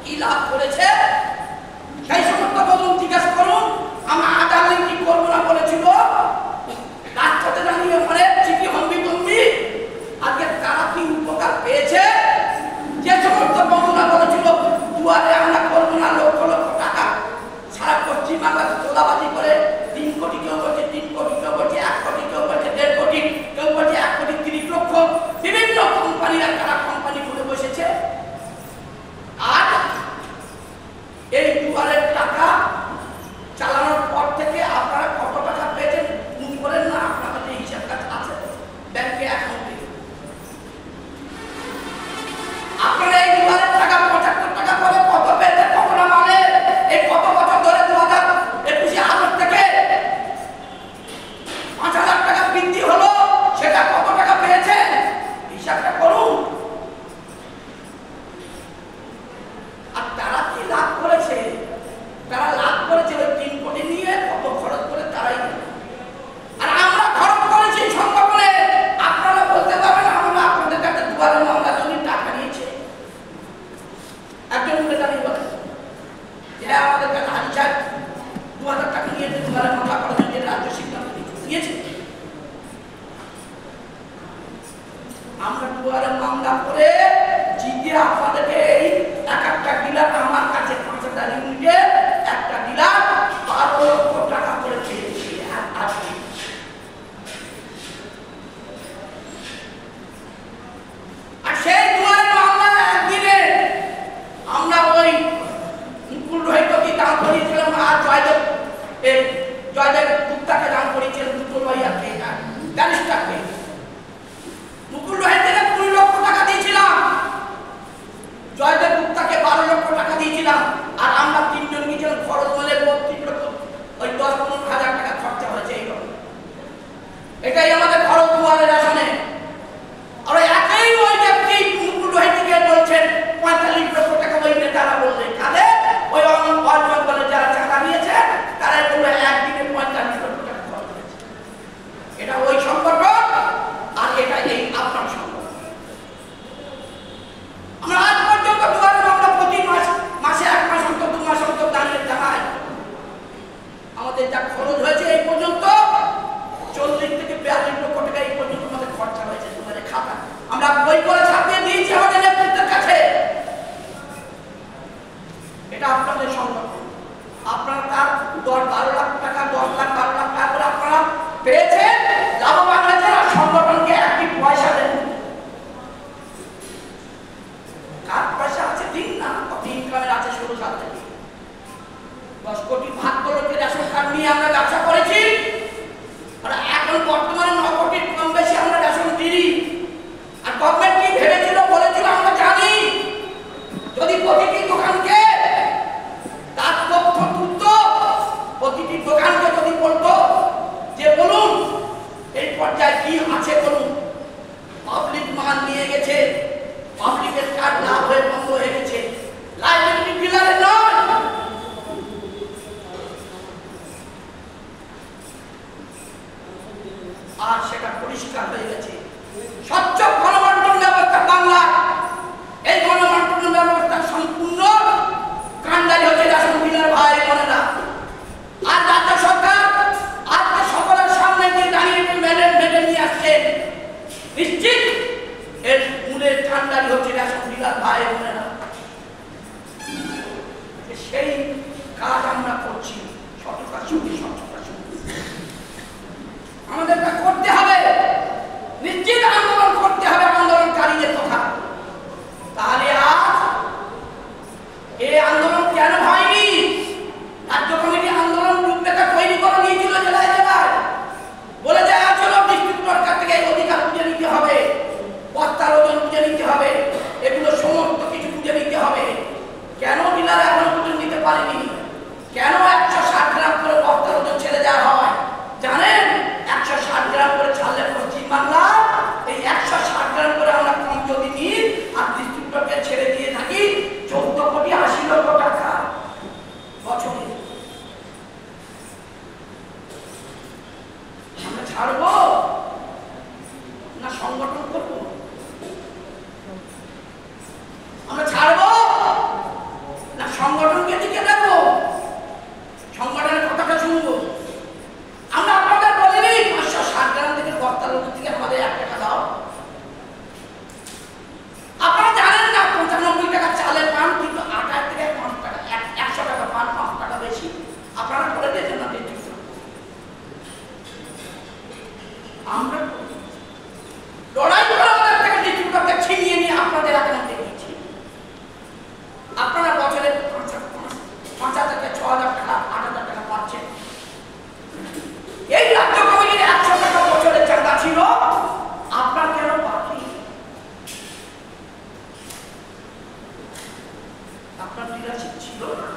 [SPEAKER 1] কি লাভ করেছে সেই সমস্ত বলুন, জিজ্ঞাসা করুন। আমরা আদালত কি করবো না বলেছিল, রাজপথে দাঁড়িয়ে ওখানে চিঠি হম্বি তম্বি, আজকে তারা কি উপকার পেয়েছে? যে সমস্ত বন্ধুরা বলেছিল দুয়ারে আমরা করবো না, লক্ষ লক্ষ টাকা সারা পশ্চিম বাংলাতে তোলাবাজি করে 3 কোটি, কেউ বলছে 3 কোটি, কেউ বলছে 1 কোটি, কেউ বলছে 1.5 কোটি, কেউ বলছে 1 কোটি 30 লক্ষ, বিভিন্ন কোম্পানিরা তারা কোম্পানি খুলে বসেছে। আর এই দুয়ারের টাকা চালানোর পর থেকে আপনারা কত টাকা পেয়েছেন মুখ বলেন না, আপনাদের যে হিসাব কাছে আছে ব্যাংকে অ্যাকাউন্টে। আপনারা এই দুয়ারের টাকা 75 টাকা করে কত পেয়েছেন, কত না মানে এই কত বছর ধরে 2021 আগস্ট থেকে 5000 টাকা বৃদ্ধি হলো, সেটা কত টাকা পেয়েছেন হিসাবটা করুন। আর তারা কি লাভ করেছে? তারা লাভ করেছে ওই 3 কোটি নিয়ে কত খরচ করে তারাই। আর আমরা খরচ করেছি সংগঠনে। আপনারা বলতে পারবেন আমরা আপনাদের কাছে দুয়ারে মামলা জমি টাকা নিয়েছে? একজন উঠে দাঁড়িয়ে বলে এরা আমাদের কাছে হাজি সাহেব 2000 টাকা নিয়েছে দুয়ারে মামলা করার জন্য, রাজ্য সিদ্ধান্ত নিয়েছে। আমরা দুয়ারে মামলা করে জিতে আপনাদেরকে এই এক একটা ডিলার, আমার কাছে 5000 ইউনিটে একটা ডিলার 12 লক্ষ টাকা করে পেয়েছি। আর সেই দুয়ারে মামলা একদিনে আমরা ওই মুকুল রোহিতকে দান করিয়েছিলাম, আর জয়দেব গুপ্তাকে দান করিয়েছিলেন, দুটো লয়ারকে, ব্যারিস্টারকে। মুকুল রোহিতকে 20 লক্ষ টাকা দিয়েছিলাম, জয়দেব গুপ্তাকে 12 লক্ষ টাকা দিয়েছিলাম। আর আমরা 3 জন গিয়েছিলাম, খরচ হলে 32 লক্ষ, ওই 10-15 হাজার টাকা খরচা হয়েছে। এটাই আমাদের খরচ দুয়ারের আসনে। আর একই ওই ব্যক্তি মুকুল রোহিতকে বলছেন 45 লক্ষ টাকা ওই নেতারা বললেন, কালে ওই বলে যারা টাকা নিয়েছে তারা বললো একদিনে 45 লক্ষ টাকা খরচ হয়েছে। এটা ওই সংগঠন আর এটা এই আপনার সংগঠন। আমরা আজ পর্যন্ত দুয়ারে মামলা প্রতি মাসে 1 মাস অন্তর 2 মাস অন্তর দাঁড়িয়ে জানাই আমাদের যা খরচ হয়েছে এই পর্যন্ত 40 থেকে 42 লক্ষ টাকা এই পর্যন্ত আমাদের খরচা হয়েছে দুয়ারে খাতা। আমরা বই করে ছাপিয়ে দিয়েছি আমাদের নেতৃত্বের কাছে। এটা আপনাদের সংগঠন। আপনারা তার 10-12 লাখ টাকা, 10 লাখ 12 লাখ টাকা করে আপনারা পেয়েছেন, লাভবান হয়েছেন, আর সংগঠনকে 1 পয়সা দেন। কার পয়সা আছে দিন না, কত ইনকামের আছে 16 সাল থেকে। 10 কোটি 72 লক্ষের রেশন কার্ড নিয়ে আমরা ব্যবসা করেছি। আর এখন বর্তমানে 9 কোটির কম বেশি আমরা রেশন দিই। আর গভর্নমেন্ট কি ভেবেছিল বলেছিল আমরা জানি, যদি প্রতিটি দোকানকে তার তথ্য তুলত, প্রতিটি দোকানকে যদি বলতো যে বলুন এই পর্যায়ে কি আছে বলুন, পাবলিক মাল নিয়ে গেছে, পাবলিকের কার্ড লাভ হয়ে বন্ধ হয়ে গেছে, লাইব্রেরি ডিলারে নয়। আর সেটা পরিষ্কার হয়ে গেছে। স্বচ্ছ গণবন্টন ব্যবস্থা বাংলা, এই গণবন্টন ব্যবস্থা সম্পূর্ণ কাণ্ডারি হচ্ছে রেশন ডিলার ভাই বোনেরা। আর রাজ্য সরকার আজকে সকলের সামনে গিয়ে দাঁড়িয়ে মেডেল নিয়ে আসছে, নিশ্চিত এর মূলের কাণ্ডারি হচ্ছে রেশন ডিলার ভাই বোনেরা। সেই কাজ আমরা করছি সততার সঙ্গে, স্বচ্ছতার সঙ্গে। আমাদেরটা করতে হবে, নিশ্চিত আন্দোলন করতে হবে আন্দোলনকারীদের কথা। তাহলে আজ এই আন্দোলন কেন হয়নি? রাজ্য কমিটি আন্দোলন রূপরেখা তৈরি করে নিয়েছিল জেলায় জেলায়, বলে দেওয়া ছিল ডিস্ট্রিক্ট সরকার থেকে অধিকার বুঝে নিতে হবে, বস্তার ওজন বুঝে নিতে হবে, এগুলো সমস্ত কিছু বুঝে নিতে হবে। কেন ডিলার এখনো বুঝে নিতে পারেনি? আপনার ডিলারশিপ ছিল না,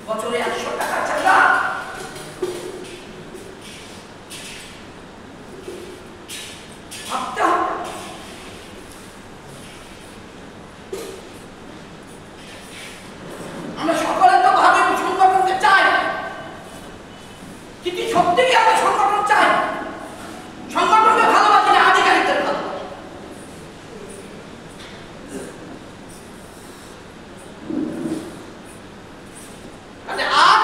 [SPEAKER 1] বছরে 100 টাকা চাঁদা, ভাবতে হবে। আমরা সকলে তো ভাবে সংগঠনকে চাই, কিন্তু সত্যি কি আমরা সংগঠন চাই? সংগঠনকে ভালোবাসি না, আধিকারিকদের ভালোবাসি। আর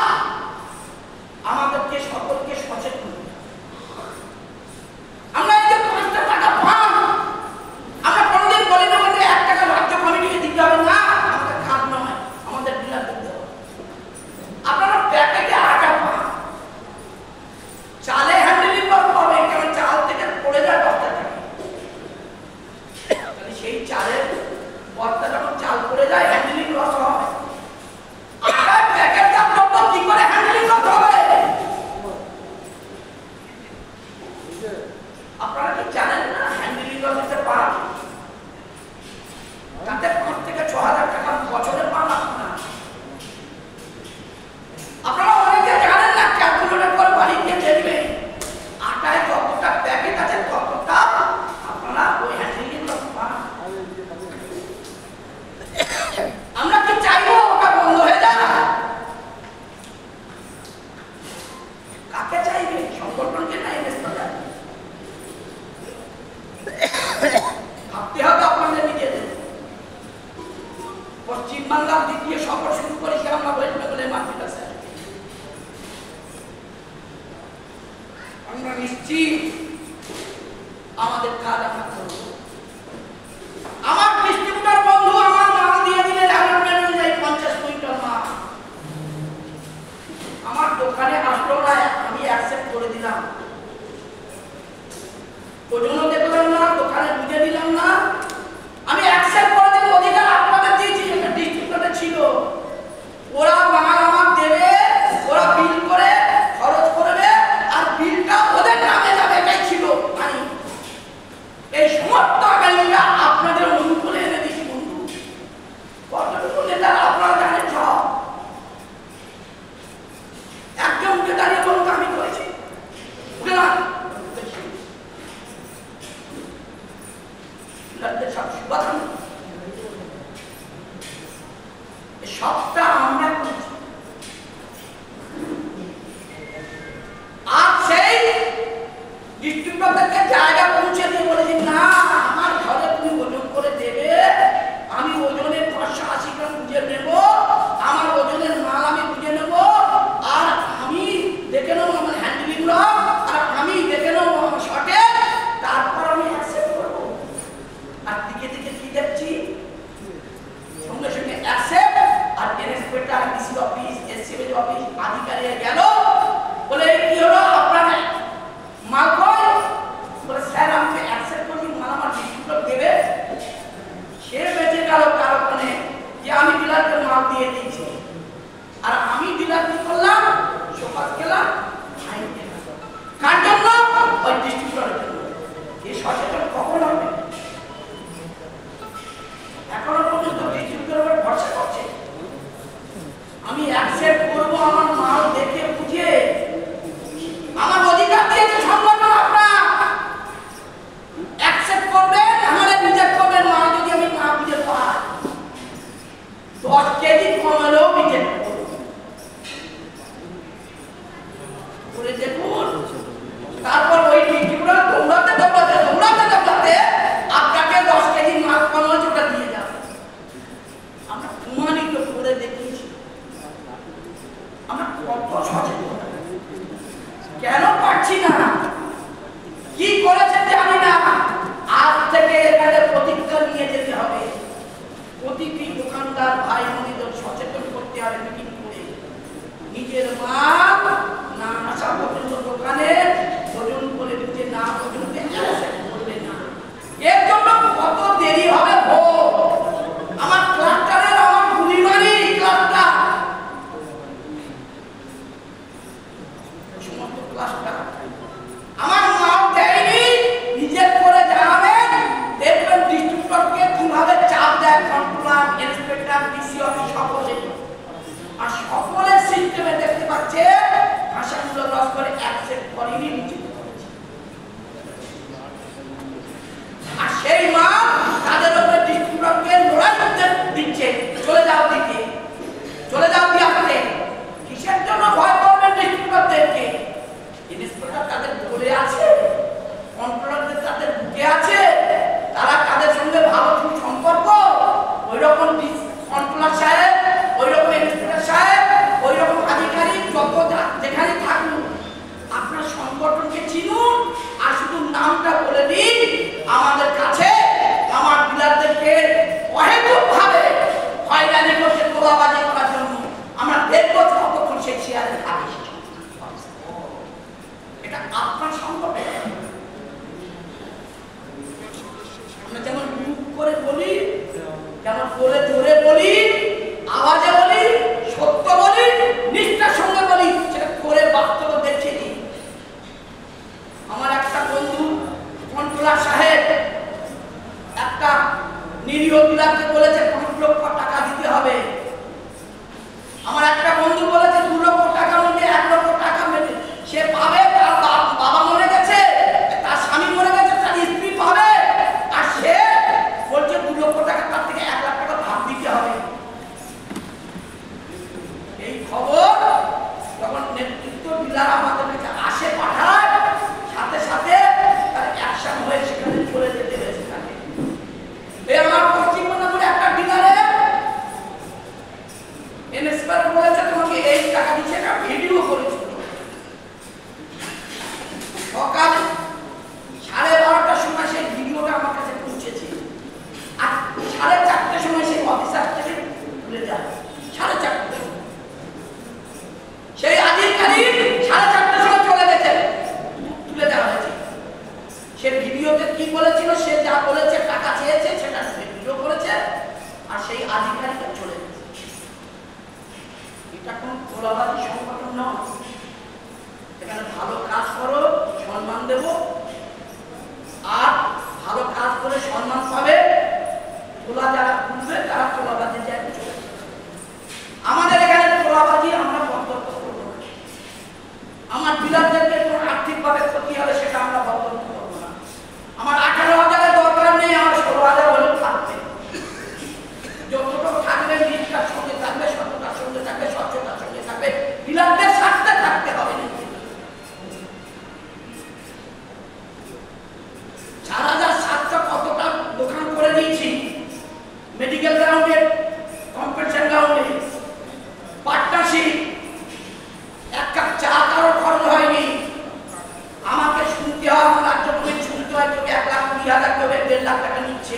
[SPEAKER 1] আমাদেরকে সকলকে সচেতন হতে হবে। আমরা এই যে 5 টাকা পান, আমরা কোনদিন বলি না যে 1 টাকা রাজ্য কমিটিকে দিতে হবে না, আমাদের খাত নয়, আমাদের ডিলার দিতে হবে। আপনারা প্যাকেটে আটা পান, চালে হ্যান্ডেলিং করতে হবে, কারণ চাল থেকে পড়ে যায় বস্তা থেকে, তাহলে সেই চালের বস্তা যখন চাল পড়ে যায় হ্যান্ডেলিং লস হয়। আটার প্যাকেটটা দ্রব্য কি করে হ্যান্ডেলিং করতে হবে? আপনারা কি জানেন না হ্যান্ডেলিং লসে পান তাতে 5 থেকে 6,000 টাকা বছরে পান আপনারা। আপনারা অনেকে জানেন না, ক্যালকুলেটর করে বাড়ি গিয়ে দেখবেন আটায় যতটা প্যাকেট আছে ততটা আপনারা ওই হ্যান্ডেলিং লস পান। আমরা কি চাইবো ওটা বন্ধ হয়ে যায়? কাকে চাইবে? সংগঠনকে না এনএসকে? ভাবতে হবে আপনাদের নিজেদের। পশ্চিমবাংলার দ্বিতীয় সফর শুরু করেছি আমরা ওয়েস্ট বেঙ্গলের মাটিতে। আমরা নিশ্চিত আমাদের কাজ আমরা করব। আমার ডিস্ট্রিবিউটর বন্ধু আমার মাল দিয়ে দিলেন অ্যালটমেন্ট অনুযায়ী 50 কুইন্টাল মাল আমার দোকানে আসলো না, আমি অ্যাকসেপ্ট করে দিলাম। ওজনও দেখলাম না, দোকানে বুঝে দিলাম না, আমি অ্যাকসেপ্ট করে দিলাম। অধিকার আপনাদের দিয়েছি, একটা ডিস্ট্রিবিউটর ছিল, ওরা মাল আমার দেবে, ওরা বিল করে খরচ করবে, আর বিলটা ওদের নামে যাবে, এটাই ছিল আইন। এই সমস্ত আইনটা আপনাদের অনুকূলে এনে দিয়েছি বন্ধু। কতটুকু নেতারা আপনারা জানেন সব। একজন উঠে দাঁড়িয়ে বলুন আমি করেছি, উঠে না সবটা আমরা করেছি। আর সেই ডিস্ট্রিবিউটরদেরকে জায়গা পৌঁছে দিয়ে বলেছি না আমার ঘরে তুমি ওজন করে দেবে, আমি ওজনের 580 গ্রাম বুঝে নেব, আমার ওজনের মাল আমি বুঝে নেব, আর আমি দেখে নেবো আমার হ্যান্ডেলিং লস, আর আমি দেখে নেবো আমার শর্টে, তারপর আমি অ্যাকসেপ্ট করবো। আর দিকে দিকে কি দেখছি, সঙ্গে সঙ্গে অ্যাকসেপ্ট, আর inspector DC office SCB office আধিকারিক গেল, বলে কি হলো আপনার মাল কই? বলে স্যার আমি অ্যাকসেপ্ট করি, মাল আমার ডিস্ট্রিবিউটর দেবে। সে বেঁচে গেল কারণে যে আমি ডিলারকে মাল দিয়ে দিয়েছি, আর আমি ডিলার কি করলাম, সকাল গেলাম ফাইন দিলাম। কার জন্য? ওই ডিস্ট্রিবিউটরের জন্য। এই সচেতন কখন হবে? এখনো পর্যন্ত ডিস্ট্রিবিউটরের উপর ভরসা করছে। আমি অ্যাকসেপ্ট করবো আমার মাল দেখে বুঝে, আমার অধিকার দিয়েছে সংগঠন, আপনারা অ্যাকসেপ্ট করবেন, আমাদের রিজেক্ট করবেন মাল যদি আমি না বুঝে পাই। 10 কেজি কমালেও রিজেক্ট করে দেখুন। তারপর ওই ডিস্ট্রিবিউটর দৌড়াতে আপনাকে 10 কেজি মাল কমানো ওটা দিয়ে যাবে। আমরা প্রমাণিত করে দেখিয়েছি। আমরা কত সচেতন, কেন পারছি না, কি করেছেন জানি না। আজ থেকে এখানে প্রতিজ্ঞা নিয়ে যেতে হবে, প্রতিটি দোকানদার ভাই বোনদের সচেতন করতে হবে মিটিং করে, নিজের মাল না আসা পর্যন্ত দোকানে ওজন করে দিতে না পর্যন্ত অ্যাকসেপ্ট করবে না। এর জন্য কত দেরি হবে ভোট। আমার ক্লাস্টারের আমার গুলিমারি ক্লাস্টার সমস্ত ক্লাস্টার আমার মাল দেয়নি, রিজেক্ট করে জানাবেন, দেখবেন ডিস্ট্রিবিউটরকে কিভাবে চাপ দেয় কন্ট্রোলার ইন্সপেক্টর বলি, আওয়াজে বলি, সত্য বলি, নিষ্ঠার সঙ্গে বলি, সেটা করে বাস্তবে দেখিয়ে দিই। আমার একটা বন্ধু কন্ট্রোলার সাহেব একটা নিরীহ ডিলারকে বলেছে 5 লক্ষ টাকা দিতে হবে। আমার একটা বন্ধু বলেছে 2 লক্ষ টাকার মধ্যে 1 লক্ষ টাকা সে পাবে। তার বাবা মরে গেছে, তার স্বামী মরে গেছে, তার স্ত্রী পাবে, আর সে বলছে 2 লক্ষ টাকা তার থেকে 1 লাখ টাকা ভাগ দিতে হবে। এই খবর যখন নেতৃত্ব ডিলার আমাদের কাছে আসে, পাঠায়, সাথে সাথে তার অ্যাকশন হয়ে সেখানে চলে যেতে হয়েছে। এই আমার পশ্চিম মেদিনীপুরে একটা ডিলারে এনএসপার বলেছে তোমাকে এই টাকা দিচ্ছে, একটা ভিডিও করেছিল। সকাল 12:30টার সময় সেই ভিডিওটা আমার কাছে পৌঁছেছে, আর 4:30টার সময় সেই অফিসার থেকে তুলে যায়। 4:30টার সময় সেই আধিকারিক 4:30টার সময় চলে গেছে, তুলে দেওয়া হয়েছে। সে ভিডিওতে কি বলেছিল, সে যা বলেছে টাকা চেয়েছে সেটা ভিডিও করেছে, আর সেই আধিকারিক চলে গেছে। এটা কোন তোলাবাদী সংগঠন নয়। এখানে ভালো কাজ করো, সম্মান দেব, আর ভালো কাজ করে সম্মান পাবে। তোলা যারা খুলবে তারা তোলাবাদী জায়গায় চলে যাবে। আমাদের এখানে তোলাবাদী আমরা বন্ধ করব না। আমার ডিলারদেরকে কোনো আর্থিকভাবে ক্ষতি হবে সেটা আমরা বন্ধ করব না। আমার 18,000-এর দরকার নেই, আমার 16,000 হলেও থাকবে। যতটুকু থাকবে নিষ্ঠার সঙ্গে থাকবে, সততার সঙ্গে থাকবে, স্বচ্ছতার সঙ্গে থাকবে, ডিলারদের স্বার্থে থাকতে হবে। 4,700 কতটা দোকান করে দিয়েছি, মেডিকেল গ্রাউন্ডে, কম্পিটিশন গ্রাউন্ডে, পার্টনারশিপ। 1 কাপ চা কারোর খরচ হয়নি। আমাকে শুনতে হয়, আমার রাজ্য কমিটি শুনতে হয়, তোকে 1,20,000 কেউ 1.5 লাখ টাকা নিচ্ছে।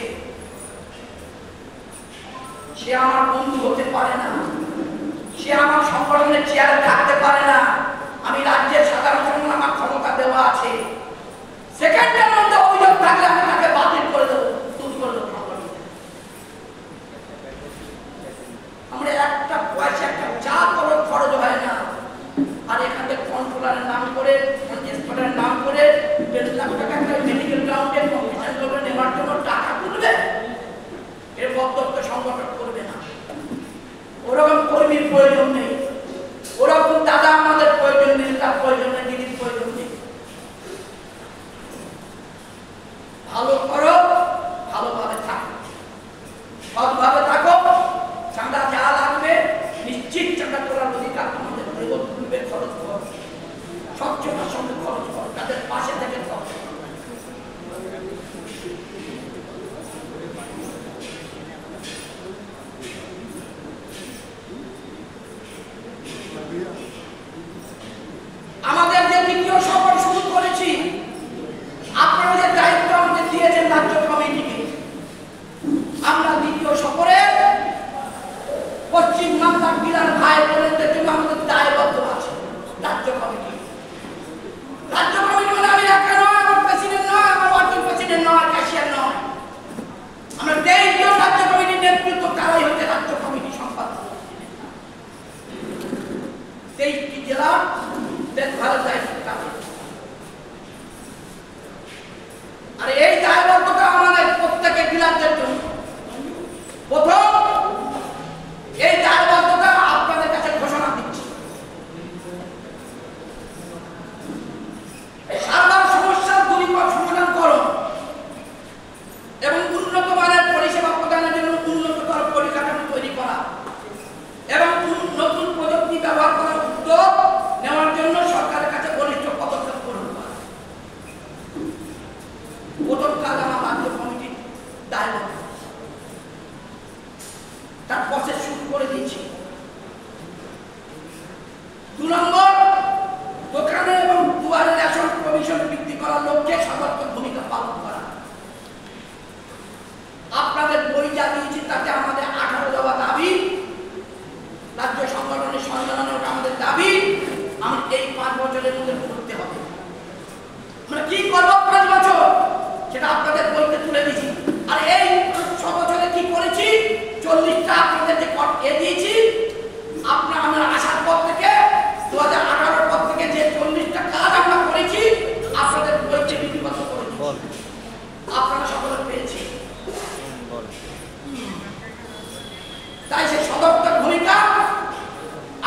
[SPEAKER 1] সে আমার বন্ধু হতে পারে না, সে আমার সংগঠনের চেয়ারে থাকতে পারে না। আমি রাজ্যের সাধারণ সম্পাদক, আমার ক্ষমতা দেওয়া আছে। সেকেন্ডের মধ্যে অভিযোগ থাকলে আমি তাকে বাতিল করে দেবো, দূর করে দেবো। আমরা একটা পয়সা, একটা চা করার খরচ হয় না। আর এখান থেকে কন্ট্রোলারের নাম করে, কনজেস্টরের নাম করে 1.5 লাখ টাকা একটা মেডিকেল গ্রাউন্ডে কম্পিটিশন করবে, নেওয়ার জন্য টাকা তুলবে। এর বক্তব্য সংগঠন করবে না। ওরকম কর্মীর প্রয়োজন নেই, ওরকম দাদা আমাদের প্রয়োজন নেই, তার প্রয়োজন নেই, দিদির প্রয়োজন নেই। ভালো করো, ভালোভাবে থাকো, সৎভাবে থাকো। চাঁদা যা লাগবে নিশ্চিত চাঁদা তোলার অধিকার আমাদের দেব। তুলবে, খরচ করো, স্বচ্ছতার সঙ্গে খরচ করো, তাদের পাশে থেকে খরচ করো। আমাদের যে দ্বিতীয় সফর শুরু করেছি, আপনারা যে দায়িত্ব আমাদের দিয়েছেন রাজ্য কমিটিকে, আমরা দ্বিতীয় সফরে পশ্চিম বাংলার ডিলার ভাই বোনদের জন্য আমাদের দায়বদ্ধ আছে। রাজ্য কমিটি মানে আমি একা নয়, আমার প্রেসিডেন্ট নয়, আমার ওয়ার্কিং প্রেসিডেন্ট নয়, ক্যাশিয়ার নয়। আমরা 23 জন রাজ্য কমিটির নেতৃত্ব, তারাই হচ্ছে রাজ্য কমিটি সম্পাদক। 23টি জেলা দেখভালের দায়িত্ব তাদের। আর এই দায়বদ্ধতা আমাদের প্রত্যেকের ডিলারদের জন্য। প্রথম এই দায়বদ্ধতা আপনাদের কাছে ঘোষণা দিচ্ছি, সার্বিক সমস্যার সমাধান করো এবং উন্নত মানের পরিষেবা প্রদানের জন্য উন্নততর পরিকাঠামো তৈরি করা এবং নতুন প্রযুক্তি ব্যবহার করার উদ্যোগ নেওয়ার জন্য সরকারের কাছে বলিষ্ঠ পদক্ষেপ গ্রহণ করা। প্রথম কাজ আমার রাজ্য কমিটির দায়বদ্ধ, তার প্রসেস শুরু করে দিয়েছি। 2 নম্বর, দোকানে এবং দুয়ারে রেশন কমিশন বৃদ্ধি করার লক্ষ্যে সতর্ক ভূমিকা পালন করা। আপনাদের বই যা দিয়েছি তাতে আমাদের 18 দফা দাবি, রাজ্য সংগঠনের সম্মেলনে ওটা আমাদের দাবি। আমি এই 5 বছরের মধ্যে করতে হবে। আমরা কি করবো 5 বছর সেটা আপনাদের বইতে তুলে দিচ্ছি। আর এই 6 বছরে কি করেছি, 40টা আপনাদের ভূমিকা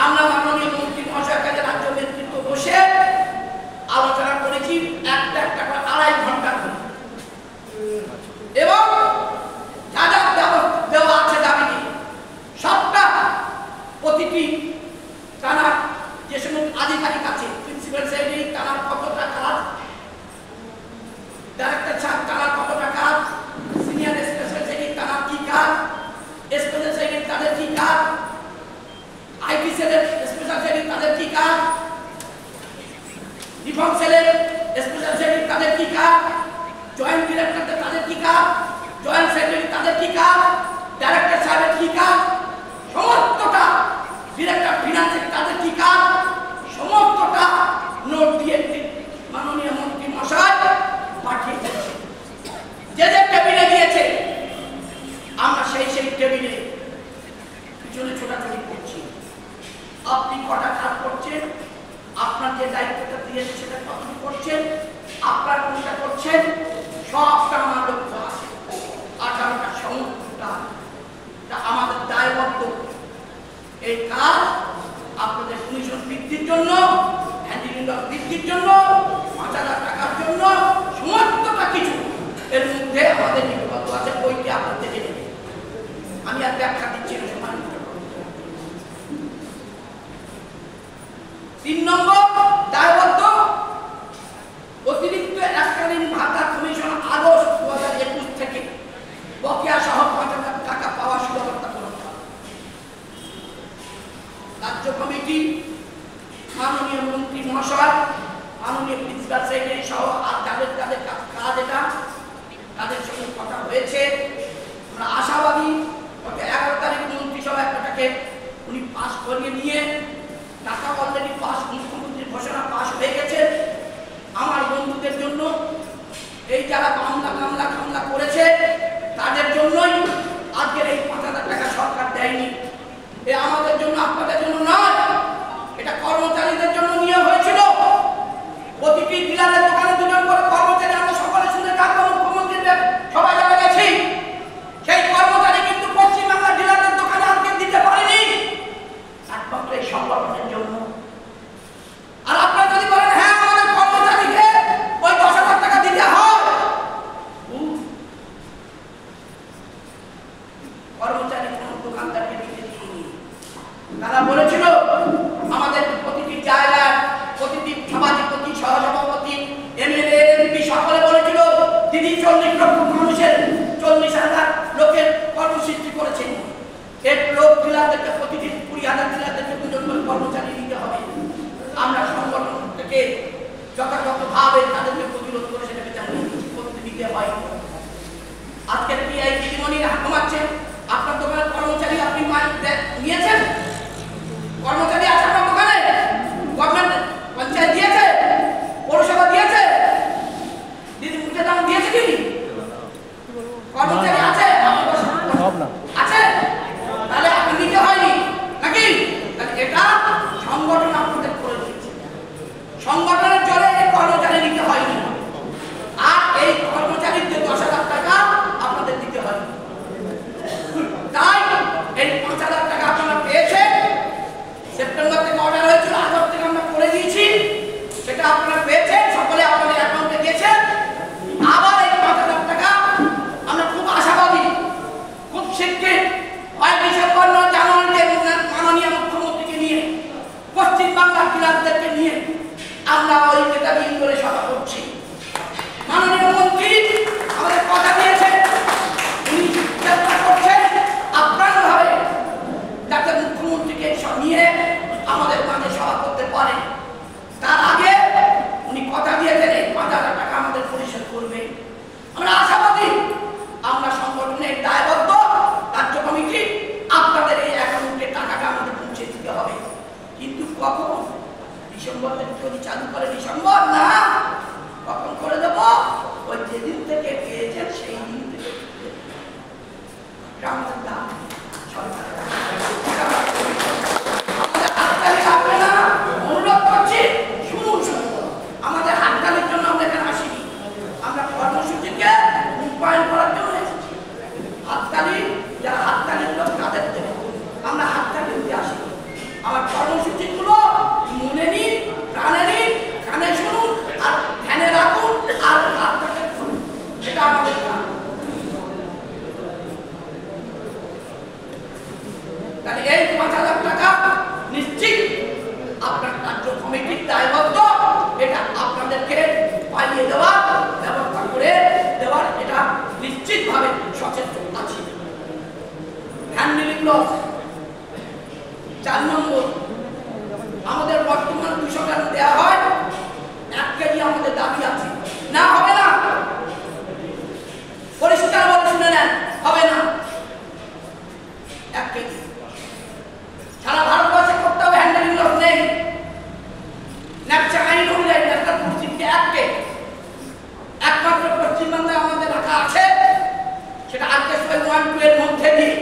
[SPEAKER 1] আমরা মাননীয় মন্ত্রী মহাশয়ের কাছে রাজ্য নেতৃত্ব বসে আলোচনা করেছি একটা করে 2.5 ঘন্টা ধরে এবং যা যা দেওয়া আছে দাবিটি সবটা প্রতিটি থানার যে সমস্ত আধিকারিক আছে প্রিন্সিপাল সেক্রেটারি থানার কতটা কাজ, ডাইরেক্টর সাহেব থানার কতটা কাজ, সিনিয়র স্পেশাল সেক্রেটারি থানার কি কাজ, স্পেশাল সেক্রেটারি তাদের কি কাজ, আইটি সেলের স্পেশাল সেক্রেটারি তাদের কি কাজ, রিফর্ম সেলের স্পেশাল সেক্রেটারি তাদের কি কাজ, জয়েন্ট ডিরেক্টর তাদের কি কাজ, জয়েন্ট সেক্রেটারি তাদের কি কাজ, ডাইরেক্টর সাহেবের কি কাজ, সমস্তটা ডিরেক্টর ফিনান্সের তাদের কি কাজ, সমস্তটা নোট দিয়ে মাননীয় মন্ত্রী মশাই পাঠিয়ে দিয়েছে। যে যে টেবিলে দিয়েছে আমরা সেই টেবিলে পিছনে ছোটাছুটি করছি। আপনি কটা কাজ করছেন, আপনার যে দায়িত্বটা দিয়েছে সেটা কতটুকু করছেন, আপনার কোনটা করছেন, সবটা আমার লক্ষ্য আছে। 18টা সমস্তটা আমাদের দায়বদ্ধ। এই কাজ আপনাদের কমিশন বৃদ্ধির জন্য, হ্যান্ডিলিং বৃদ্ধির জন্য, 5,000 টাকার জন্য, সমস্তটা কিছু এর মধ্যে আমাদের লিপিবদ্ধ আছে। বইটি আপনার থেকে নেবে, আমি আর ব্যাখ্যা দিচ্ছি না সময়। 3 নম্বর দায়বদ্ধ অতিরিক্ত এককালীন ভাতা কমিশন আদেশ 2021 থেকে বকেয়া সহ 5,000 টাকা পাওয়ার সুব্যবস্থা করতে হবে। রাজ্য কমিটি মাননীয় মন্ত্রী মহাশয়, মাননীয় প্রিন্সিপাল সেক্রেটারি সহ আর যাদের যাদের কাজ এটা তাদের সঙ্গে কথা হয়েছে। আমরা আশাবাদী 11 তারিখ মন্ত্রিসভা একটাকে উনি পাস করিয়ে নিয়ে টাকা অলরেডি পাস, মুখ্যমন্ত্রীর ঘোষণা পাস হয়ে গেছে। আমার বন্ধুদের জন্য, এই যারা মামলা করেছে তাদের জন্যই আজকের এই 5,000 টাকা সরকার দেয়নি। এ আমাদের জন্য, আপনাদের জন্য নয়, এটা কর্মচারীদের জন্য নিয়ে হয়েছিল। প্রতিটি ডিলারের দোকানে 2জন করে কর্মচারী, আমরা সকলে শুনে থাকবো, মুখ্যমন্ত্রীদের সবাই জানা গেছি। সেই কর্মচারী কিন্তু পশ্চিমবাংলার ডিলারের দোকানে আজকে দিতে পারেনি, একমাত্র এই সংগঠনের জন্য। আর আপনারা যদি বলেন হ্যাঁ আমাদের কর্মচারীকে ওই 10,000 টাকা দিতে হয়, কর্মচারী কোন দোকানদারকে দিতে দিইনি। তারা বলেছিল আমাদের প্রতিটি জায়গায় প্রতিটি সভাধিপতি, সহসভাপতি, এমএলএ, এমপি সকলে বলেছিল দিদি 40 লক্ষ মানুষের 40,000 লোকের কর্মসৃষ্টি করেছেন। এর লোক ডিলারদেরকে প্রতিটি 20,000 ডিলারদেরকে 2জন করে কর্মচারী দিতে হবে। আমরা সংগঠন থেকে যথাযথভাবে তাদেরকে প্রতিরোধ করে সেটাকে করতে দিতে হয়। আজকে পিআই দিদিমণি হাকমাচ্ছেন, আপনার দোকানের কর্মচারী আপনি নিয়েছেন? কর্মচারী আছে আপনার দোকানে? গভর্নমেন্ট পঞ্চায়েত দিয়েছে, পৌরসভা দিয়েছে, দিদি মুখে দাম দিয়েছে কি? কর্মচারী আছে আছে, তাহলে আপনি নিতে হয়নি নাকি? এটা সংগঠন আপনাদের করে দিয়েছে। সংগঠনের জোরে এই তাহলে এই 5,000 টাকা নিশ্চিত আপনার রাজ্য কমিটির দায়বদ্ধ, এটা আপনাদেরকে পাইয়ে দেওয়ার ব্যবস্থা করে দেওয়ার এটা নিশ্চিতভাবে সচেতন আছি। হ্যান্ডলিং লস 4 নম্বর, আমাদের বর্তমান 200 গ্রাম দেওয়া হয়, 1 কেজি আমাদের দাবি আছে, না হবে না, পরিষ্কার বলে শুনে নেন, হবে না। 1 কেজি সারা ভারতবর্ষে করতে হবে, হ্যান্ডলিং লস নেই, ন্যাপচা আইন অনুযায়ী ন্যাশনাল ফুড সেফটি অ্যাক্টে একমাত্র পশ্চিমবঙ্গে আমাদের রাখা আছে, সেটা আরকেএসওয়াই 1-2 এর মধ্যে দিয়ে,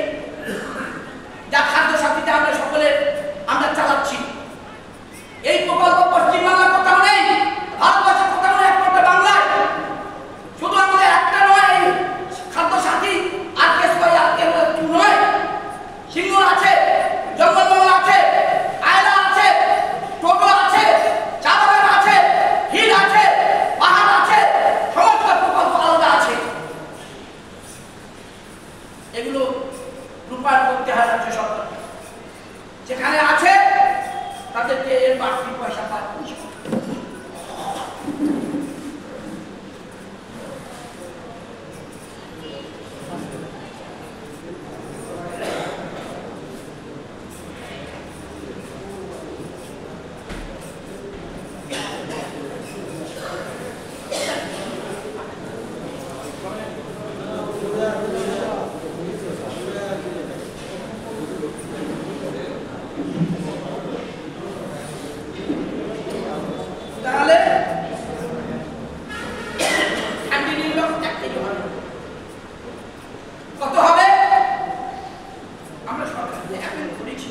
[SPEAKER 1] যা খাদ্য সাথীতে আমরা সকলে আমরা চালাচ্ছি। এই প্রকল্প পশ্চিমবাংলা কোথাও নেই, ভারতবর্ষে কোথাও নেই, একমাত্র বাংলায়। শুধু আমাদের একটা নয়, এই খাদ্য সাথী আরকেএসওয়াই 2 নয়, সিঙ্গুর আছে, জঙ্গলমহল আছে, আয়লা আছে, টোটো আছে, চা বাগান আছে, হিল আছে, পাহাড় আছে, সমস্ত প্রকল্প আলাদা আছে। এগুলো রূপায়ণ করতে হয় রাজ্য সরকার, যেখানে আছে তাদেরকে এর বাড়তি পয়সা পায়। তাহলে হ্যান্ডলিং লস 1 কেজি হবে, কত হবে? আমরা সরকার এখন করেছি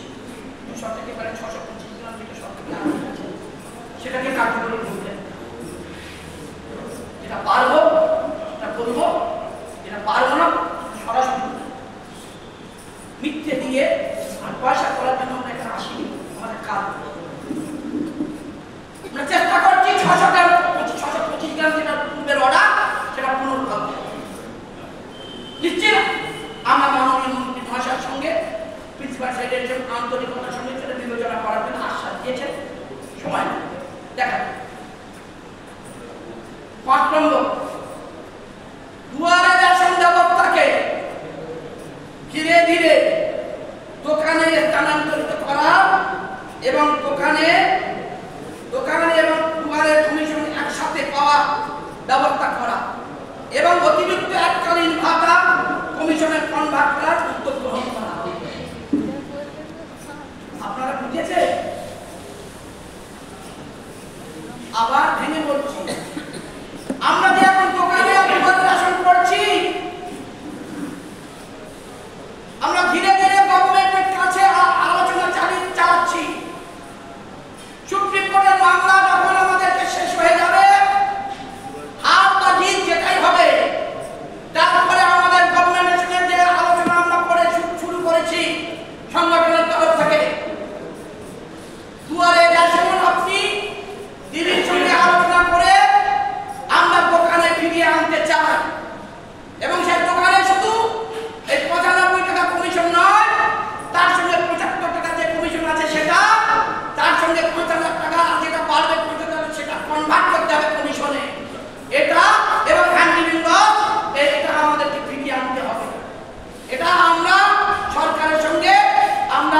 [SPEAKER 1] 200 থেকে 625 গ্রাম থেকে সরকার আছে, সেটাকে কার্যকরী করতে, যেটা পারবো সেটা করবো, যেটা পারবো না সরাসরি মিথ্যে দিয়ে আর পয়সা করার জন্য আমরা এখানে আসিনি, আমাদের কাজ। আমরা চেষ্টা করছি 625 গ্রাম যেটা পূর্বের অর্ডার সেটা পুনরুদ্ধার। নিশ্চিত আমরা মাননীয় মন্ত্রী মহাশয়ের সঙ্গে প্রিন্সিপাল সেক্রেটারির আন্তরিকতার সঙ্গে সেটা বিবেচনা করার জন্য আশ্বাস দিয়েছেন, সময় দেখা। 5 নম্বর, দুয়ারে রেশন ব্যবস্থাকে ধীরে ধীরে দোকানে স্থানান্তরিত করা এবং দোকানে এবং দুয়ারের কমিশন একসাথে পাওয়া ব্যবস্থা করা এবং অতিরিক্ত এককালীন ভাতা কমিশনের কনভার্ট করার উদ্যোগ গ্রহণ করা। আপনারা বুঝেছে? আবার ভেঙে বলছি, আমরা যে এখন দোকানে রেশন করছি, আমরা ধীরে ধীরে গভর্নমেন্টের কাছে আলোচনা চালাচ্ছি। সুপ্রিম কোর্টের মামলা যখন আমাদেরকে শেষ হয়ে যাবে, হার বা জিত যেটাই হবে, তারপরে আমাদের গভর্নমেন্টের সঙ্গে যে আলোচনা আমরা করে শুরু করেছি সংগঠনের তরফ থেকে, দুয়ারে রেশন আপনি দিদির সঙ্গে আলোচনা করে আমরা দোকানে ফিরিয়ে আনতে চাই, এবং সেই দোকানে শুধু এই 95 টাকা কমিশন নয়, তার সঙ্গে 75 টাকা যে কমিশন আছে সেটা, তার সঙ্গে 5,000 টাকা যেটা বাড়বে 5,000 সেটা কনভার্ট করতে হবে কমিশনে, এটা এবং হ্যান্ডলিং লস এটা আমাদেরকে ফিরিয়ে আনতে হবে। এটা আমরা সরকারের সঙ্গে আমরা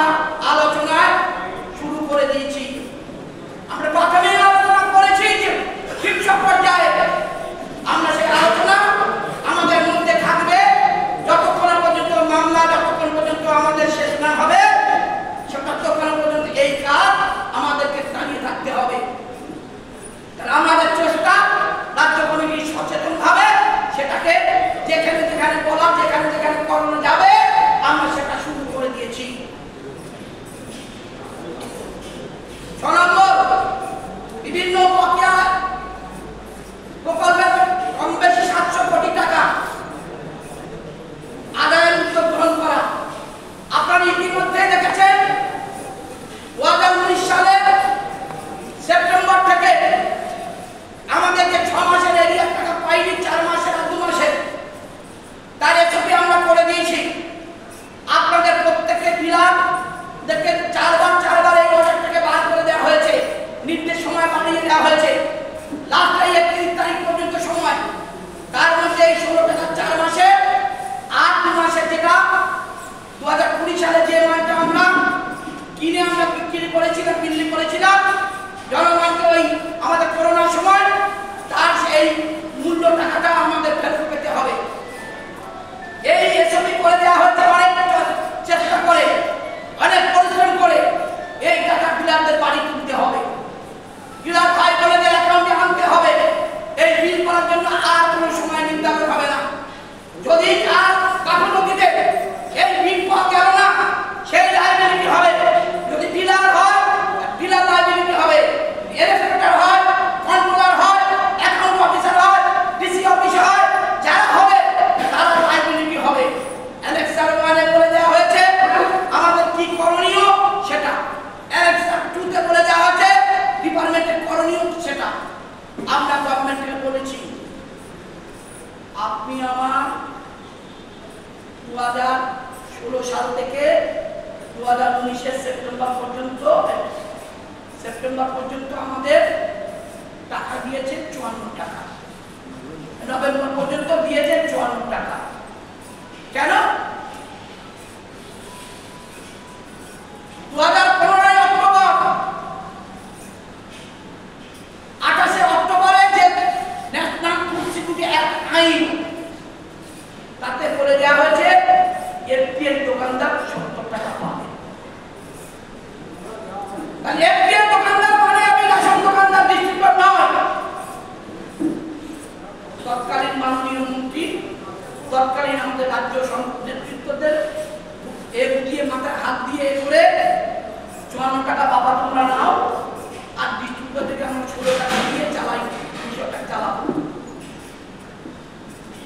[SPEAKER 1] টাকাটা আমাদের ফেরত পেতে হবে। এই এসবই করে দেওয়া হচ্ছে অনেক চেষ্টা করে, অনেক পরিশ্রম করে এই টাকা ডিলারদের বাড়ি তুলতে হবে। ডিলার ভাই বোনেদের অ্যাকাউন্টে আনতে হবে। এই বিল করার জন্য আর কোনো সময় নিতে হবে না। যদি আর গাফিলতিতে এই বিল পাওয়া গেল না, সেই লাইবিলিটি হবে। যদি ডিলার হয়, ডিলার লাইবিলিটি হবে। ইন্সপেক্টর হয়, কন্ট্রোলার হয়, অ্যাকাউন্ট অফিসার হয়, ডিসি অফিস হয়, যারা হবে তারা লাইবিলিটি হবে। অ্যানেক্সার 1 এ বলে দেওয়া হয়েছে আমাদের কি করণীয় সেটা, অ্যানেক্সার 2 তে বলে দেওয়া হয়েছে ডিপার্টমেন্টের করণীয় সেটা। আমরা গভর্নমেন্টকে বলেছি আপনি আমার 2016 সাল থেকে 2019 সেপ্টেম্বর পর্যন্ত আমাদের টাকা দিয়েছেন 54 টাকা, নভেম্বর পর্যন্ত দিয়েছেন 54 টাকা। কেন? 2015 অক্টোবর, 28 অক্টোবরে যে ন্যাশনাল ফুড সিকিউরিটি অ্যাক্ট আইন, তাতে বলে দেওয়া হয়েছে এফপিএল দোকানদার 70 টাকা পাবে। তাহলে এফপিএল দোকানদার মানে আমি রেশন দোকানদার, ডিস্ট্রিবিউটর নয়। তৎকালীন মাননীয় মন্ত্রী, তৎকালীন আমাদের রাজ্য নেতৃত্বদের দিয়ে মাথায় হাত দিয়ে করে 54 টাকা বাবা তোমরা নাও, আর ডিস্ট্রিবিউটর থেকে আমরা 16 টাকা দিয়ে চালাই, 200 টাকা চালাবো।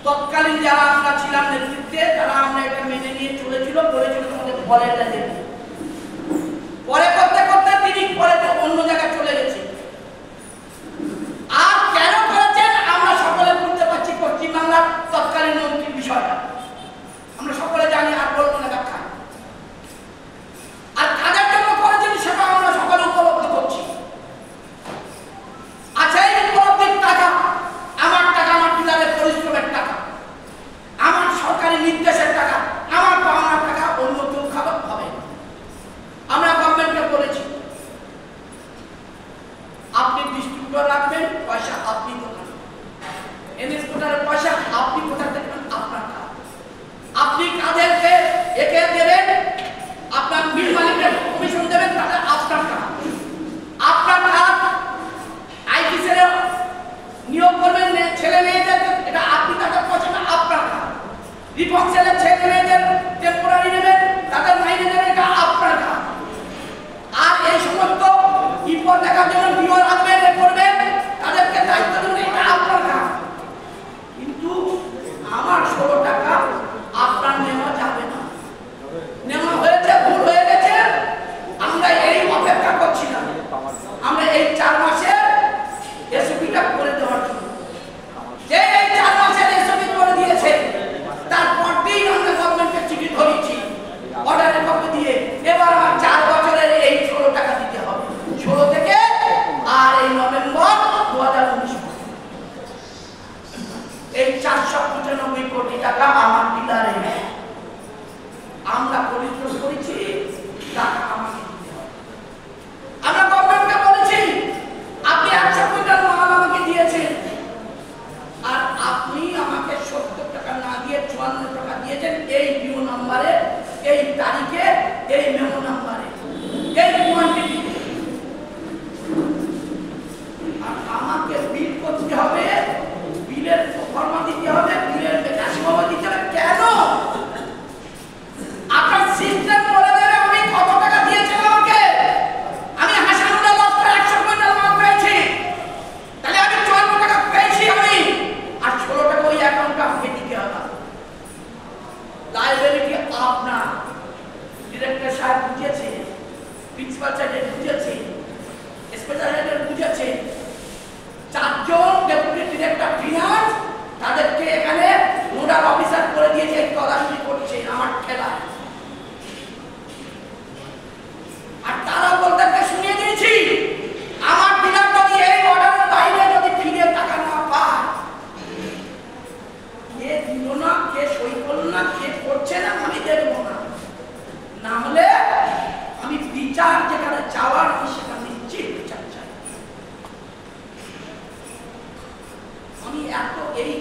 [SPEAKER 1] তৎকালীন যারা আমরা ছিলাম নেতৃত্বে, তারা আমরা এটা মেনে নিয়ে চলেছিল, বলেছিল তোমাদের ফলের দেবে। পরে করতে করতে তিনি পরে অন্য জায়গায় চলে গেছে। আর কেন করেছেন আমরা সকলে বুঝতে পারছি, পশ্চিমবাংলার তৎকালীন মন্ত্রীর বিষয়টা আমরা সকলে জানি, আর বলবো না ব্যাখ্যা। আর কাদের জন্য করেছেন সেটা আমরা সকলে উপলব্ধি করছি। আচ্ছা, এই উপলব্ধির টাকা আমার টাকা, আমার ডিলারের পরিশ্রমের টাকা, আমার সরকারি নির্দেশের টাকা, আমার পাওনার টাকা অন্য কেউ খাবার হবে। আমরা গভর্নমেন্টকে বলেছি আপনি ডিস্ট্রিবিউটর রাখবেন, পয়সা আপনি দেবেন, এনএসপোর্টারের পয়সা আপনি কোথা থেকে দেবেন, আপনার কাজ। আপনি কাদেরকে একে দেবেন, আপনার মিল মালিকের কমিশন দেবেন, তাহলে আপনার কাজ। আপনার কাজ আইটি সেলে নিয়োগ করবেন ছেলে মেয়েদের, এটা আপনি তাদের পয়সাটা আপনার কাজ। রিপোর্ট সেলের ছেলে মেয়েদের টেম্পোরারি নেবেন, তাদের মাইনে দেবেন, এটা আপনার কাজ। আর এই সমস্ত রিপোর্ট দেখার জন্য বিও রাখবেন, করবেন, তাদেরকে দায়িত্ব দেবেন, এটা আপনার কাজ। কিন্তু আমার 16 টাকা আপনার নেওয়া যাবে না। নেওয়া হয়েছে, ভুল হয়ে গেছে, আমরা এই অপেক্ষা করছিলাম। আমরা এই 4 মাসের এসওপিটা করে দেওয়ার জন্য, যে এই 4 মাসের এসওপি করে দিয়েছে, তারপর দিন আমরা গভর্নমেন্টের চিঠি ধরেছি অর্ডারের কপি দিয়ে, এবার আমার 4 বছরের এই 16 টাকা দিতে হবে, 16 থেকে আর এই নভেম্বর 2019 এই 495 কোটি টাকা আমার ডিলারে। আমরা পরিশ্রম করেছি, টাকা আমাকে দিতে হবে। আমরা গভর্নমেন্টকে বলেছি আপনি 100 কুইন্টাল মাল আমাকে দিয়েছেন, আর আপনি আমাকে 70 টাকা না দিয়ে 54 টাকা দিয়েছেন এই বিও নাম্বারে, এই তারিখে, এই মেমো নাম্বারে, এই কোয়ান্টিটি। আর আমাকে বিল করতে হবে, বিলের ফর্মা দিতে হবে, বিলের মেকানিজম দিতে হবে। কেন? আপনার সিস্টেম বলে দেবে আমি কত টাকা দিয়েছেন আমাকে। আমি হাসানুল্লাহ লস্কর 100 কুইন্টাল মাল পেয়েছি, তাহলে আমি 54 টাকা পেয়েছি আমি, আর 16 টাকা ওই অ্যাকাউন্টে আমাকে দিতে হবে। লাইবিলিটি আপনার। ডিরেক্টর সাহেব বুঝেছে, প্রিন্সিপাল সাহেব বুঝেছে, স্পেশাল হেড বুঝেছে, 4 জন ডেপুটি ডিরেক্টর ফিনান্স তাদেরকে এখানে নোডাল অফিসার করে দিয়েছে, তদারকি করছে আমার খেলা। আর তারা বলতে শুনিয়ে দিয়েছি আমার ডিলার যদি এই অর্ডারের বাইরে যদি ফিরে টাকা না পায়, কে দিল না, কে সই করল না, কে করছে না, আমি দেখব না। না হলে আমি বিচার যেখানে যাওয়ার, আমি সেখানে নিশ্চিত বিচার চাই। আমি এত এই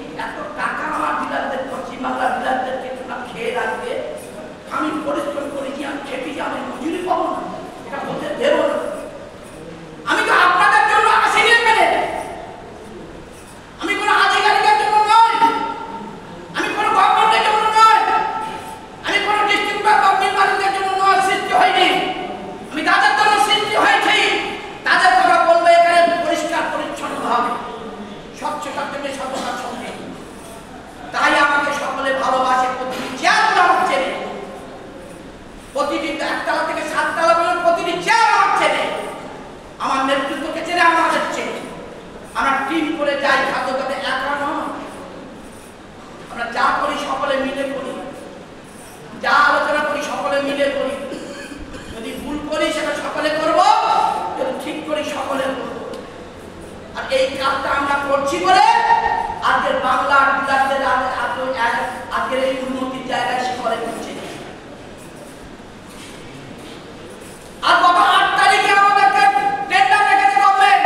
[SPEAKER 1] করি সেটা সকলে করব, যদি ঠিক করি সকলে করব। আর এই কাজটা আমরা করছি বলে আজকের বাংলা ডিলারদের আজকের এই উন্নতির জায়গায় শিখরে পৌঁছে। আর গত 8 তারিখে আমাদেরকে টেন্ডার রেখেছে গভর্নমেন্ট,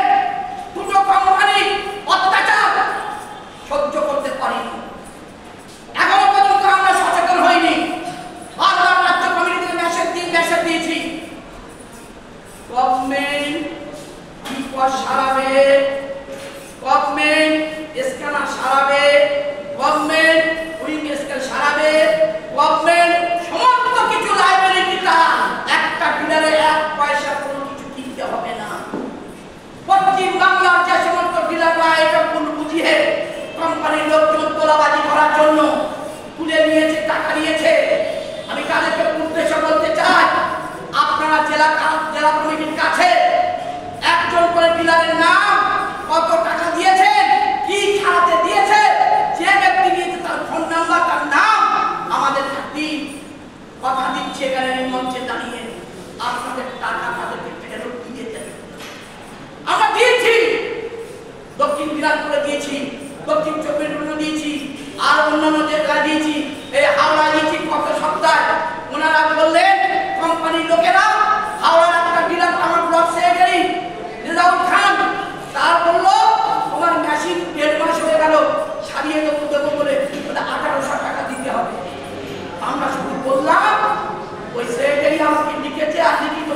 [SPEAKER 1] দুটো কোম্পানি অত্যাচার সহ্য করতে পারিনি। এখনো পর্যন্ত আমরা সচেতন হইনি। বারবার রাজ্য কমিটিতে মেসেজ দিয়েছি, গভর্নমেন্ট বিপদ সারাবে, গভর্নমেন্ট স্ক্যানার সারাবে, গভর্নমেন্ট উইং স্ক্যান সারাবে, গভর্নমেন্ট সমস্ত কিছু লাইব্রেরিটা একটা ডিলারে 1 পয়সা কোনো কিছু কিনতে হবে না। পশ্চিম বাংলার যে সমস্ত ডিলাররা এটা ভুল বুঝিয়ে কোম্পানির লোকজন তোলাবাজি করার জন্য তুলে নিয়েছে, টাকা নিয়েছে, আমি তাদেরকে উদ্দেশ্য বলতে চাই, আপনারা জেলা কমিটির কাছে একজন করে ডিলারের নাম, কত টাকা দিয়েছেন, কি ছাড়াতে দিয়েছে, যে ব্যক্তি দিয়েছে তার ফোন নাম্বার, তার নাম আমাদের দিন। কথা দিচ্ছে এখানে এই মঞ্চে দাঁড়িয়ে, আপনাদের টাকা তাদেরকে ফেরত দিয়ে দেবেন। আমরা দিয়েছি, দক্ষিণ দিনাজপুরে দিয়েছি, দক্ষিণ 24 পরগনা দিয়েছি, আর অন্যান্য জায়গায় দিয়েছি, এই হাওড়া দিয়েছি গত সপ্তাহে। ওনারা বললেন কোম্পানির লোকেরা, হাওড়ার একটা ডিলার আমার ব্লক সেক্রেটারি রেজাউল খান, তার বললো তোমার মেশিন 1.5 মাস হয়ে গেল, সারিয়ে দেবো বলে 1800 টাকা দিতে হবে। আমরা শুধু বললাম, ওই সেক্রেটারি আমাকে লিখেছে আর লিখিত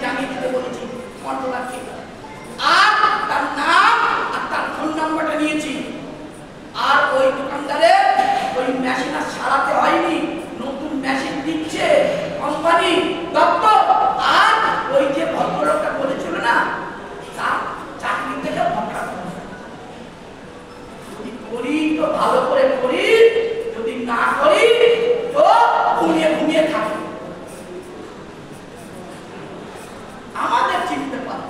[SPEAKER 1] জানিয়ে দিতে বলেছি কন্ট্রোলারকে, আর তার নাম আর তার ফোন নাম্বারটা নিয়েছি। আর ওই দোকানদারের ওই মেশিন আর সারাতে হয়নি, নতুন মেশিন দিচ্ছে কোম্পানি দপ্তর। আর ওই যে ভদ্রলোকটা বলেছিল না, তার চাকরি থেকে বরখাস্ত করি তো ভালো করে করি, যদি না করি তো ঘুমিয়ে ঘুমিয়ে থাকি। আমাদের চিনতে পারে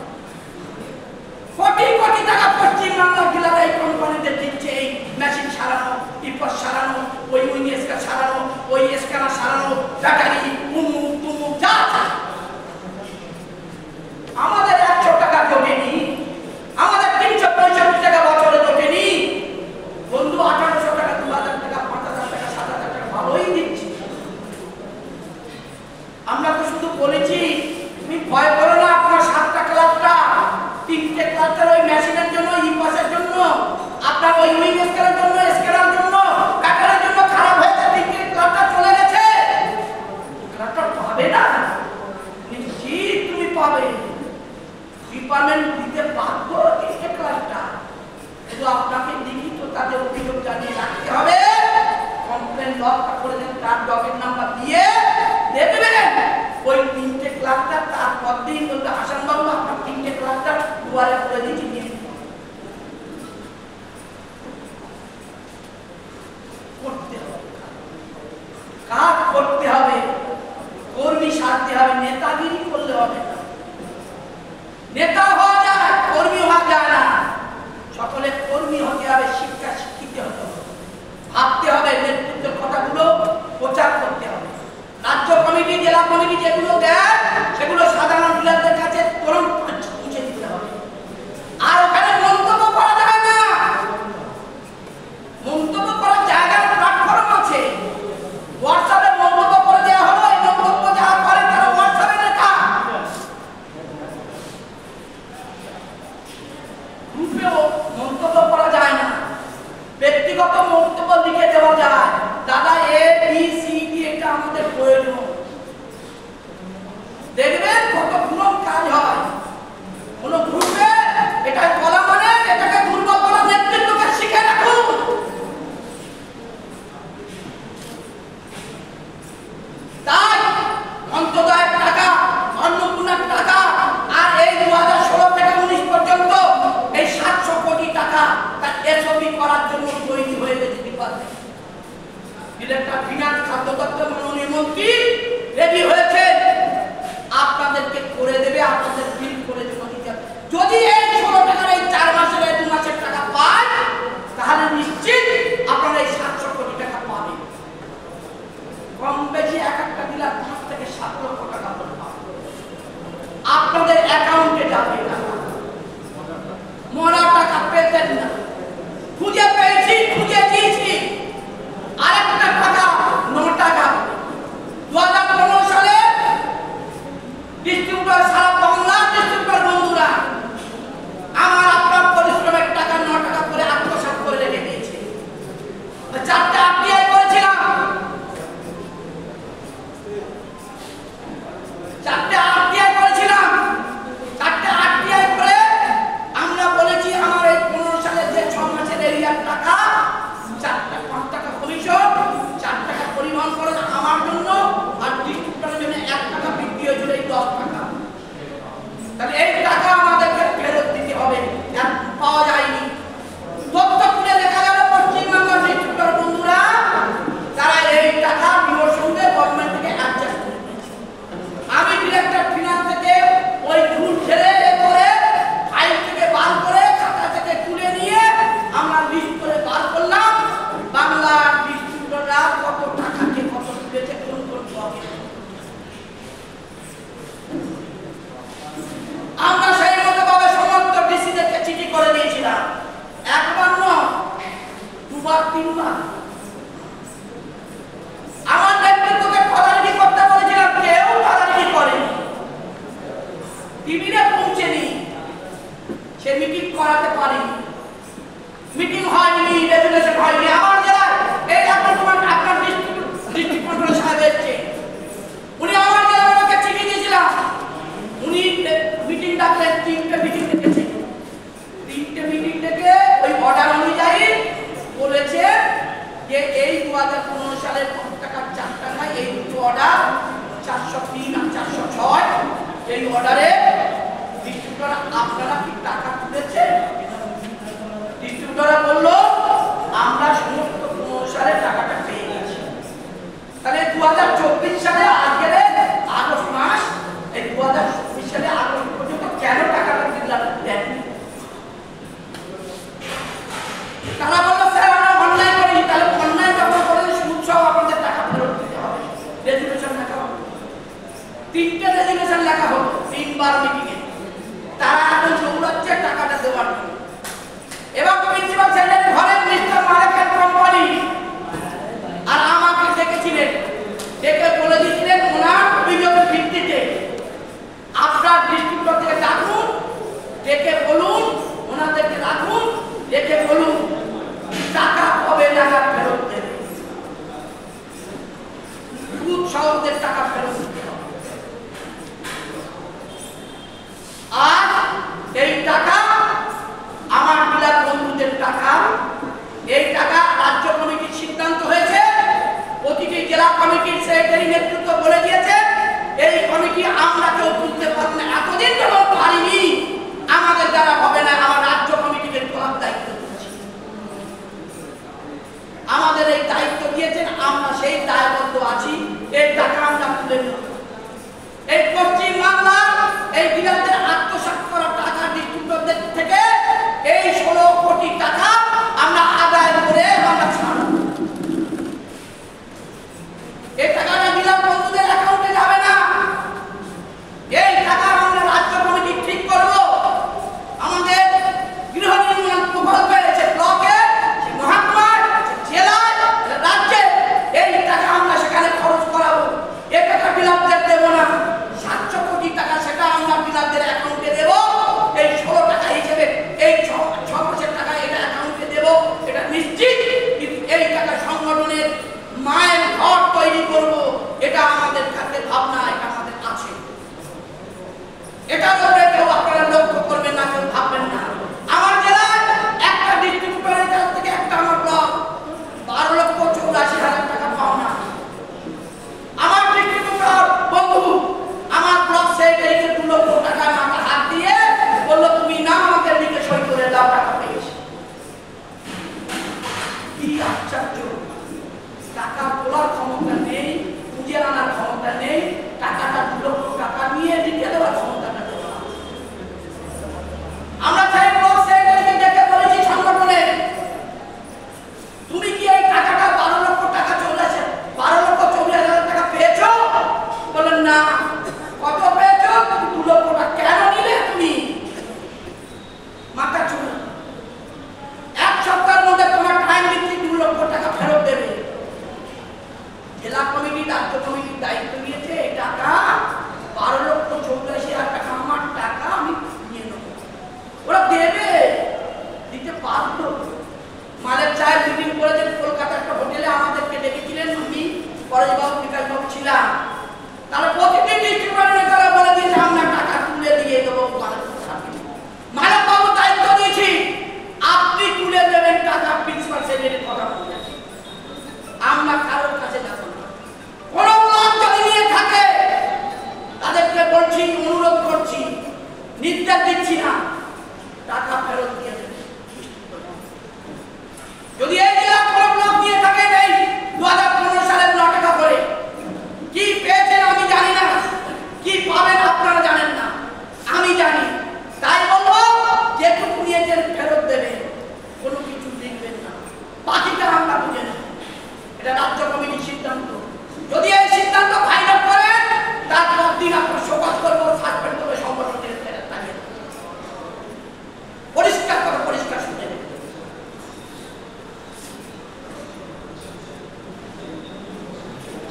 [SPEAKER 1] কোটি কোটি টাকা পশ্চিম বাংলার ডিলার এই কোম্পানিতে দিচ্ছে, এই মেশিন সারানো, টিপস সারানো, ওই উইং স্ক্যান সারানো, ওই স্ক্যানার সারানো, ব্যাটারি উমুক তুমুক যা আমাদের 100 টাকা জোটেনি, আমাদের 365 টাকা বছরে জোটেনি। বন্ধু 1800 টাকা, 2000 টাকা, 5000 টাকা, 7000 টাকা ভালোই দিচ্ছি। আমরা তো শুধু বলেছি তুমি ভয় করো না, আপনার 7টা ক্লাসটা, 3টে ক্লাসটার ওই মেশিনের জন্য, ইপাসের জন্য, আপনার ওই উইং স্ক্যানের জন্য, স্ক্যানার জন্য, কাটারের জন্য খারাপ হয়েছে, 3টে ক্লাসটা চলে গেছে, ক্লাসটা পাবে না, নিশ্চিত তুমি পাবে। ডিপার্টমেন্ট দিতে বাধ্য 3টে ক্লাসটা, কিন্তু আপনাকে লিখিত তাদের অভিযোগ জানিয়ে রাখতে হবে, কমপ্লেন লকটা করে দেন, তার ডকেট নাম্বার দিয়ে দেখবেন ওই 3টে ক্লাসটা, তারপর দিন বলতে হাসান বাবু আপনার 3টে ক্লাসটা দুয়ারে করে দিয়েছি, নিয়ে করতে হবে, কাজ করতে হবে, কর্মী সারতে হবে, নেতাগিরি করলে হবে না। নেতা হওয়া যায়, কর্মী হওয়া যায় না। সকলে কর্মী হতে হবে, শিক্ষা শিক্ষিত হতে হবে, ভাবতে হবে, নেতৃত্বের কথাগুলো প্রচার করতে হবে। রাজ্য কমিটি, জেলা কমিটি যেগুলো দেয় সেগুলো সাধারণ ডিলারদের কাছে তুরন্ত পৌঁছে দিতে হবে। আর ওখানে মন্তব্য করা যায় না, মন্তব্য করার জায়গার প্ল্যাটফর্ম আছে, হোয়াটসঅ্যাপে মন্তব্য করে দেওয়া হলো, এই মন্তব্য যারা করে তারা হোয়াটসঅ্যাপে লেখা, তাহলে এই টাকা আমাদেরকে ফেরত দিতে হবে, পাওয়া যায়নি। তথ্য খুলে দেখা গেল পশ্চিমবাংলার ডিস্ট্রিক্টর বন্ধুরা তারা এই টাকা বিওর সঙ্গে গভর্নমেন্ট থেকে অ্যাডজাস্ট করে নিয়েছে। আমি ডিরেক্টর ফিনান্স থেকে ওই ঝুল ছেড়ে করে ফাইল থেকে বার করে খাতা থেকে তুলে নিয়ে আমরা লিস্ট করে বার করলাম বাংলার ডিস্ট্রিক্টররা কত টাকাকে কত তুলেছে কোন কোন ব্লকে। আমরা সেই মতো ভাবে সমস্ত ডিসিদেরকে চিঠি করে দিয়েছিলাম, একবার নয়, দুবার তিনবার। আমার নেতৃত্বকে তদারকি করতে বলেছিলাম, কেউ তদারকি করেনি, টিভিতে পৌঁছেনি, সে মিটিং করাতে পারেনি, মিটিং হয়নি, রেজুলেশন হয়নি। আমার জেলায় এই এখন তোমার আপনার ডিস্ট্রিক্ট কন্ট্রোল সাহেব এসছে, উনি আমার জেলার আমাকে চিঠি দিয়েছিলাম, উনি মিটিং ডাকলেন, 3টে মিটিং ডেকেছে, 3টে মিটিং ডেকে ওই অর্ডার অনুযায়ী বলেছে যে এই 2015 সালের পতাকার 4 টাকায় এই দুটো অর্ডার 403 আর 406 এই অর্ডারে ডিস্ট্রিবিউটররা আপনারা কি টাকা তুলেছেন? ডিস্ট্রিবিউটররা বলল আমরা সমস্ত 15 সালের টাকাটা পেয়ে গেছি। তাহলে 2024 সালে আজকের আগস্ট মাস, এই 2024 সালে আগস্ট পর্যন্ত কেন টাকাটা দিলাম দেননি? তারা বললো স্যার আমরা অন্যায় করি। তাহলে অন্যায় যখন করেন সুদ সহ আপনাদের টাকা ফেরত দিতে হবে, রেজুলেশন লেখা হবে। 3টে রেজুলেশন লেখা হলো 3বার মিটিংয়ে। তারা এখন দৌড়াচ্ছে টাকাটা দেওয়ার জন্য। এবং প্রিন্সিপাল সেক্রেটারি ঘরে মিস্টার মালিকের কোম্পানি আর আমাকে ডেকেছিলেন, ডেকে বলে দিয়েছিলেন ওনার অভিযোগের ভিত্তিতে আপনার ডিস্ট্রিক্টর থেকে ডাকুন, ডেকে বলুন, ওনাদেরকে রাখুন, ডেকে বলুন টাকা কবে নাগাদ ফেরত দেবে, সুদ সহদের টাকা ফেরত দিতে হবে। নির্দেশ দিচ্ছি না, টাকা ফেরত দিয়ে দেবে। যদি এই জেলা কোনো ব্লক দিয়ে থাকেন এই 2015 সালের 9 টাকা করে কি পেয়েছেন আমি জানি না, কি পাবেন আপনারা জানেন না, আমি জানি। তাই বলবো যেটুকু নিয়েছেন ফেরত দেবেন, কোনো কিছু দেখবেন না, বাকিটা আমরা বুঝে নেব। এটা রাজ্য কমিটির সিদ্ধান্ত। যদি এই সিদ্ধান্ত ফাইনাল করেন তারপর দিন আপনার শোকজ করবো, সাসপেন্ড করবে, সংগঠন থেকে তাড়িয়ে দেব। পরিষ্কার করে পরিষ্কার শুনে নেব।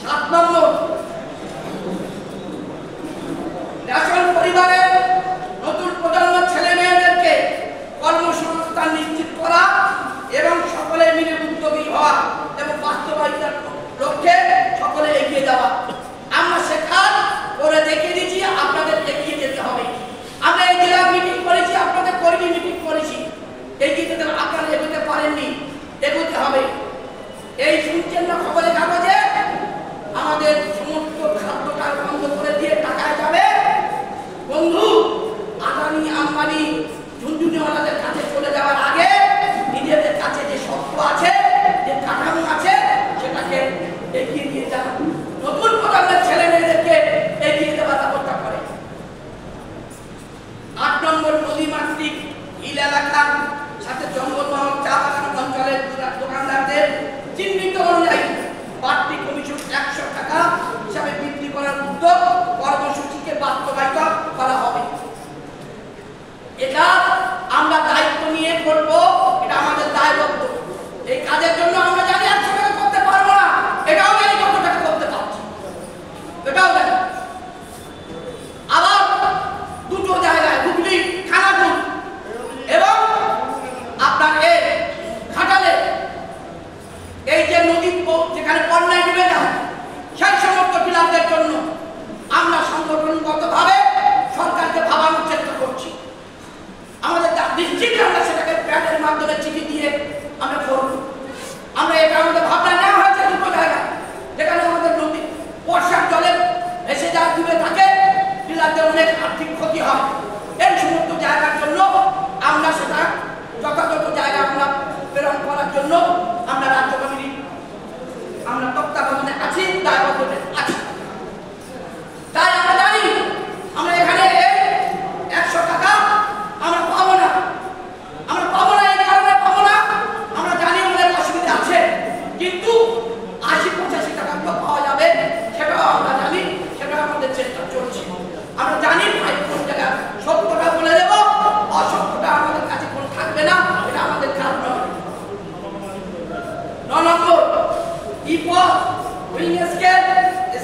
[SPEAKER 1] 7 নম্বর, রেশন পরিবারের নতুন প্রজন্মের ছেলে মেয়েদেরকে কর্মসংস্থান নিশ্চিত করা এবং সকলে মিলে উদ্যোগী হওয়া এবং বাস্তবায়িতার লক্ষ্যে সকলে এগিয়ে যাওয়া। আমরা সে কাজ করে দেখিয়ে দিচ্ছি, আপনাদের এগিয়ে যেতে হবে। আমরা এই জেলা মিটিং করেছি, আপনাদের কর্মী মিটিং করেছি, এগিয়ে যেতে আপনারা এগোতে পারেননি, এগোতে হবে। এই শুনছেন না খবরের কাগজে আমাদের সমস্ত খাদ্যটা বন্ধ করে দিয়ে টাকায় যাবে। বন্ধু, আদানি আম্বানি ঝুনঝুনিওয়ালাদের কাছে চলে যাওয়ার আগে নিজেদের কাছে যে শক্ত আছে, যে কাঠামো আছে, সেটাকে এগিয়ে নিয়ে যান। নতুন প্রজন্মের ছেলে মেয়েদেরকে এগিয়ে দেওয়ার ব্যবস্থা করে। 8 নম্বর, নদীমাতৃক হিল এলাকার সাথে জঙ্গলমহল চা বাগান অঞ্চলের দোকানদারদের চিহ্নিত অনুযায়ী বাড়তি কমিশন 100 টাকা হিসাবে বৃদ্ধি করার উদ্যোগ কর্মসূচিকে বাস্তবায়িত করা হবে। এটা আমরা দায়িত্ব নিয়ে করব, এটা আমাদের দায়বদ্ধ। এই কাজের জন্য আমরা জানি 100 টাকা করতে পারবো না, এটাও জানি কত টাকা করতে পারছি, এটাও জানি। আবার দুটো জায়গায় হুগলি খানাকুল এবং আপনার এই ঘাটালে এই যে নদী যেখানে বন্যায় ডুবে যায় সেই সমস্ত টিলারদের জন্য আমরা সংগঠনগতভাবে সরকারকে ভাবানোর চেষ্টা করছি। আমাদের নিশ্চিত আমরা সেটাকে প্যাডের মাধ্যমে চিঠি দিয়ে আমরা করব। আমরা এটা আমাদের ভাবনা নেওয়া হয়েছে দুটো জায়গায়, যেখানে আমাদের নদী বর্ষার জলে ভেসে যা ডুবে থাকে, টিলারদের অনেক আর্থিক ক্ষতি হয়। এই সমস্ত জায়গার জন্য আমরা সেটা যথাযথ জায়গা আমরা প্রেরণ করার জন্য আমরা রাজ্য কমিটি আমরা তত্ত্বাবধানে আছি, দায়বদ্ধতা আছি। তাই আমরা জানি আমরা এখানে 100 টাকা আমরা পাবো না, আমরা পাবো না, এই কারণে পাবো না, আমরা জানি অনেক অসুবিধা আছে, কিন্তু 80-85 টাকা তো পাওয়া যাবে, সেটাও আমরা জানি, সেটাও আমাদের চেষ্টা চলছে। আমরা জানি ভাই কোন টাকা 70 টাকা বলে দেবো, অসত্যটা আমাদের কাছে কোন থাকবে না, এটা আমাদের কাজ নয়। 9 নম্বর, ইপস, উইং স্কেল,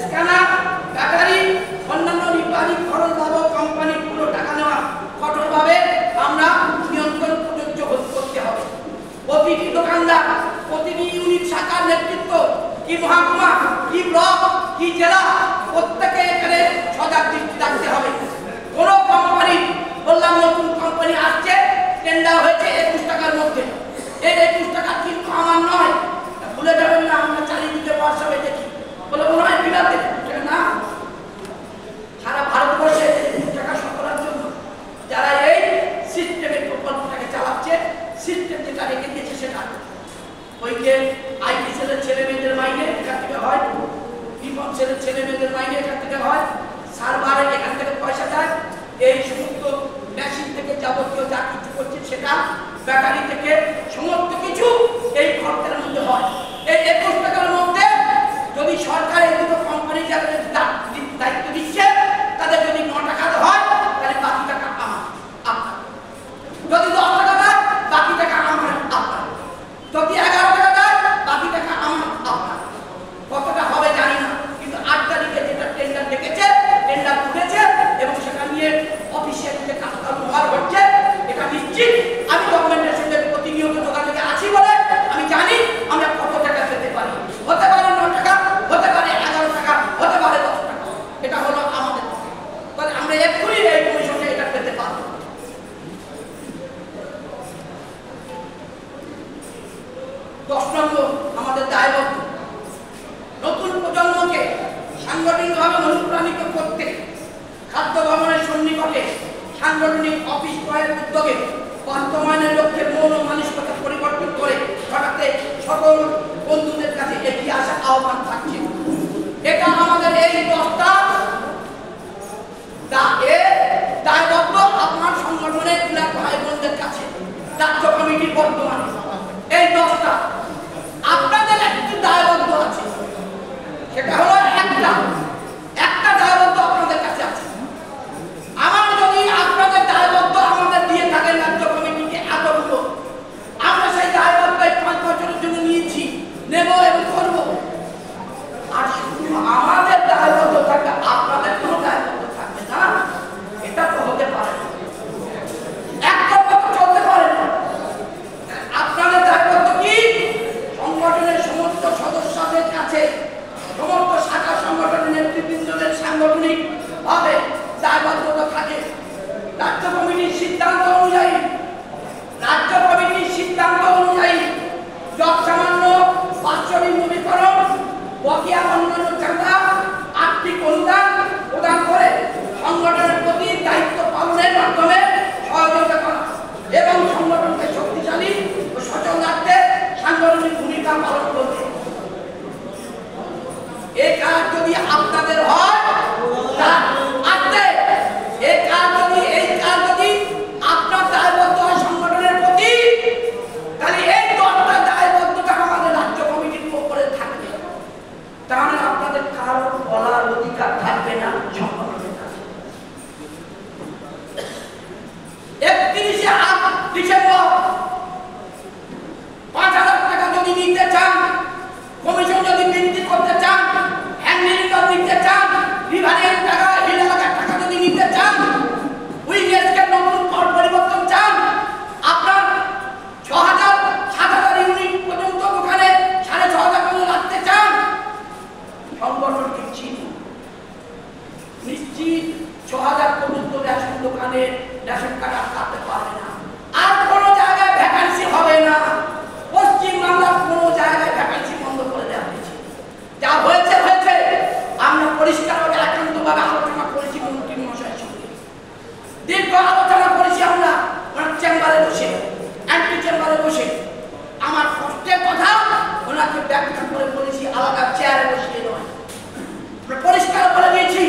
[SPEAKER 1] স্ক্যানার, ব্যাটারি, অন্যান্য নির্বাহী খরচবাবদ কোম্পানির পুরো টাকা নেওয়া কঠোরভাবে আমরা নিয়ন্ত্রণ প্রযোজ্য করতে হবে। প্রতিটি দোকানদার, প্রতিটি ইউনিট শাখার নেতৃত্ব, কি মহকুমা, কি ব্লক, কি জেলা, প্রত্যেকে এখানে সজাগ দৃষ্টি রাখতে হবে। কোনো কোম্পানি, বললাম নতুন কোম্পানি আসছে, টেন্ডার হয়েছে 21 টাকার মধ্যে, এই 21 টাকা কিন্তু আমার নয়, ভুলে যাবেন না। আমরা চারিদিকে হোয়াটসঅ্যাপে দেখি, বলে মনে হয় বিলাতে না, সারা ভারতবর্ষে 21 টাকা সফলার জন্য যারা এই সিস্টেমের প্রকল্পটাকে চালাচ্ছে, সিস্টেম যেটা রেখে দিয়েছে সেটা ওই যে আইটি সেলের ছেলে মেয়েদের মাইনে এখান থেকে হয়, বিপদ সেলের ছেলে মেয়েদের মাইনে এখান থেকে হয়, সার্ভারে এখান থেকে পয়সা যায়, এই সমস্ত মেশিন থেকে যাবতীয় যা কিছু করছে সেটা, ব্যাটারি থেকে সমস্ত কিছু এই খরচের মধ্যে হয়। এই 21 টাকার মধ্যে যদি সরকার এই দুটো কোম্পানি যাদের দায়িত্ব দিচ্ছে তাদের যদি 9 টাকা হয়, তাহলে বাকি টাকা আমার আপনার, যদি 10 টাকা দেয় বাকি টাকা আমার আপনার, যদি 11 টাকা দেয় বাকি টাকা আমার আপনার। কতটা হবে জানি না, কিন্তু 8 তারিখে যেটা টেন্ডার ডেকেছে, টেন্ডার তুলেছে এবং সেটা নিয়ে অফিসিয়াল যে কাজকর্ম হচ্ছে, এটা নিশ্চিত আমি গভর্নমেন্টের সঙ্গে প্রতিনিধি সাংগঠনিক অফিস ক্রয়ের উদ্যোগে বর্তমানের লক্ষ্যে মন ও মানসিকতা পরিবর্তন করে ঘটাতে সকল বন্ধুদের কাছে এগিয়ে আসার আহ্বান থাকছে। এটা আমাদের এই দশটা দায়বদ্ধ আপনার সংগঠনের ভাই বোনদের কাছে রাজ্য কমিটির বর্তমানে এই দশটা আপনাদের একটি দায়বদ্ধ আছে, সেটা হলো একটা দায়বদ্ধ আপনাদের কাছে আছে। আমার যদি আপনাদের দায়বদ্ধ আমাদের দিয়ে থাকেন রাজ্য কমিটিকে এতগুলো, আমরা সেই দায়বদ্ধ 5 বছরের জন্য নিয়েছি, নেব এবং করব। আর শুধু আমাদের দায়বদ্ধ থাকবে, আপনাদের কোনো দায়বদ্ধ থাকবে না, এটা তো হতে পারে না, একটা চলতে পারে না। আপনাদের দায়বদ্ধ কি? সংগঠনের সমস্ত সদস্যদের কাছে, সমস্ত শাখা সংগঠনের নেতৃবৃন্দদের সাংগঠনিক ভাবে দায়বদ্ধতা থাকে। রাজ্য কমিটির সিদ্ধান্ত অনুযায়ী যৎসামান্য বাৎসরিক নবীকরণ, বকেয়া অন্যান্য চাঁদা, আর্থিক অনুদান প্রদান করে সংগঠনের প্রতি দায়িত্ব পালনের মাধ্যমে সহযোগিতা করা এবং সংগঠনকে শক্তিশালী ও সচল রাখতে সাংগঠনিক ভূমিকা পালন করবে। এই কাজ যদি আপনাদের হয়, আপনার দায়বদ্ধ হয় সংগঠনের প্রতি, তাহলে এই দলটা দায়বদ্ধতা আমাদের রাজ্য কমিটির উপরে থাকবে। তাহলে আপনাদের কারো বলার অধিকার থাকবে না সংগঠনের কাছে। 31শে ডিসেম্বর 5,000 টাকা যদি নিতে চান, কমিশন যদি বৃদ্ধি করতে চান, হ্যান্ডেলিং দিতে চান, রিভারিয়ান টাকা, হিলালাকার টাকা যদি নিতে চান, উইলেসকে নতুন কর পরিবর্তন চান, আপনার 6,000 7,000 ইউনিট পর্যন্ত দোকানে 6,500 করে রাখতে চান, সংগঠনকে চিনুন। নিশ্চিত 6,000 পর্যন্ত রেশন দোকানে রেশন কার্ড আটকাতে পারবে না। আর কোনো জায়গায় ভ্যাকান্সি হবে না। পশ্চিম বাংলার কোনো জায়গায় ভ্যাকান্সি বন্ধ করে দেওয়া হয়েছে। যা হয়েছে হয়েছে, আমরা পরিষ্কারভাবে একান্তভাবে আলোচনা করেছি মন্ত্রী মহাশয়ের সঙ্গে, দীর্ঘ আলোচনা করেছি। আমরা ওনার চেম্বারে বসে, অ্যান্টি চেম্বারে বসে আমার কষ্টের কথা ওনাকে ব্যাখ্যা করে বলেছি, আলাদা চেয়ারে বসিয়ে নয়। পরিষ্কার করে দিয়েছি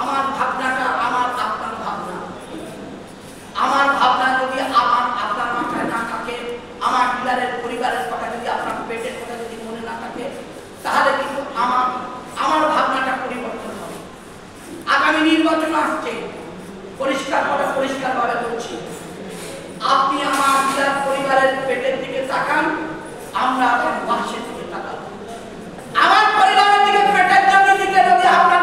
[SPEAKER 1] আমার ভাবনাটা আমার আপনার ভাবনা। আমার ভাবনা যদি আপনার মাথায় না থাকে, আমার ডিলারের পরিবারের কথা যদি আপনার পেটের কথা যদি মনে না থাকে, তাহলে কিন্তু আমার ভাবনাটা পরিবর্তন হবে। আগামী নির্বাচন আসছে, পরিষ্কারভাবে বলছি, আপনি আমার ডিলার পরিবারের পেটের দিকে তাকান, আমরা আপনার বাক্সের দিকে তাকাবো। আমার পরিবারের দিকে পেটের জন্য দিকে যদি আপনার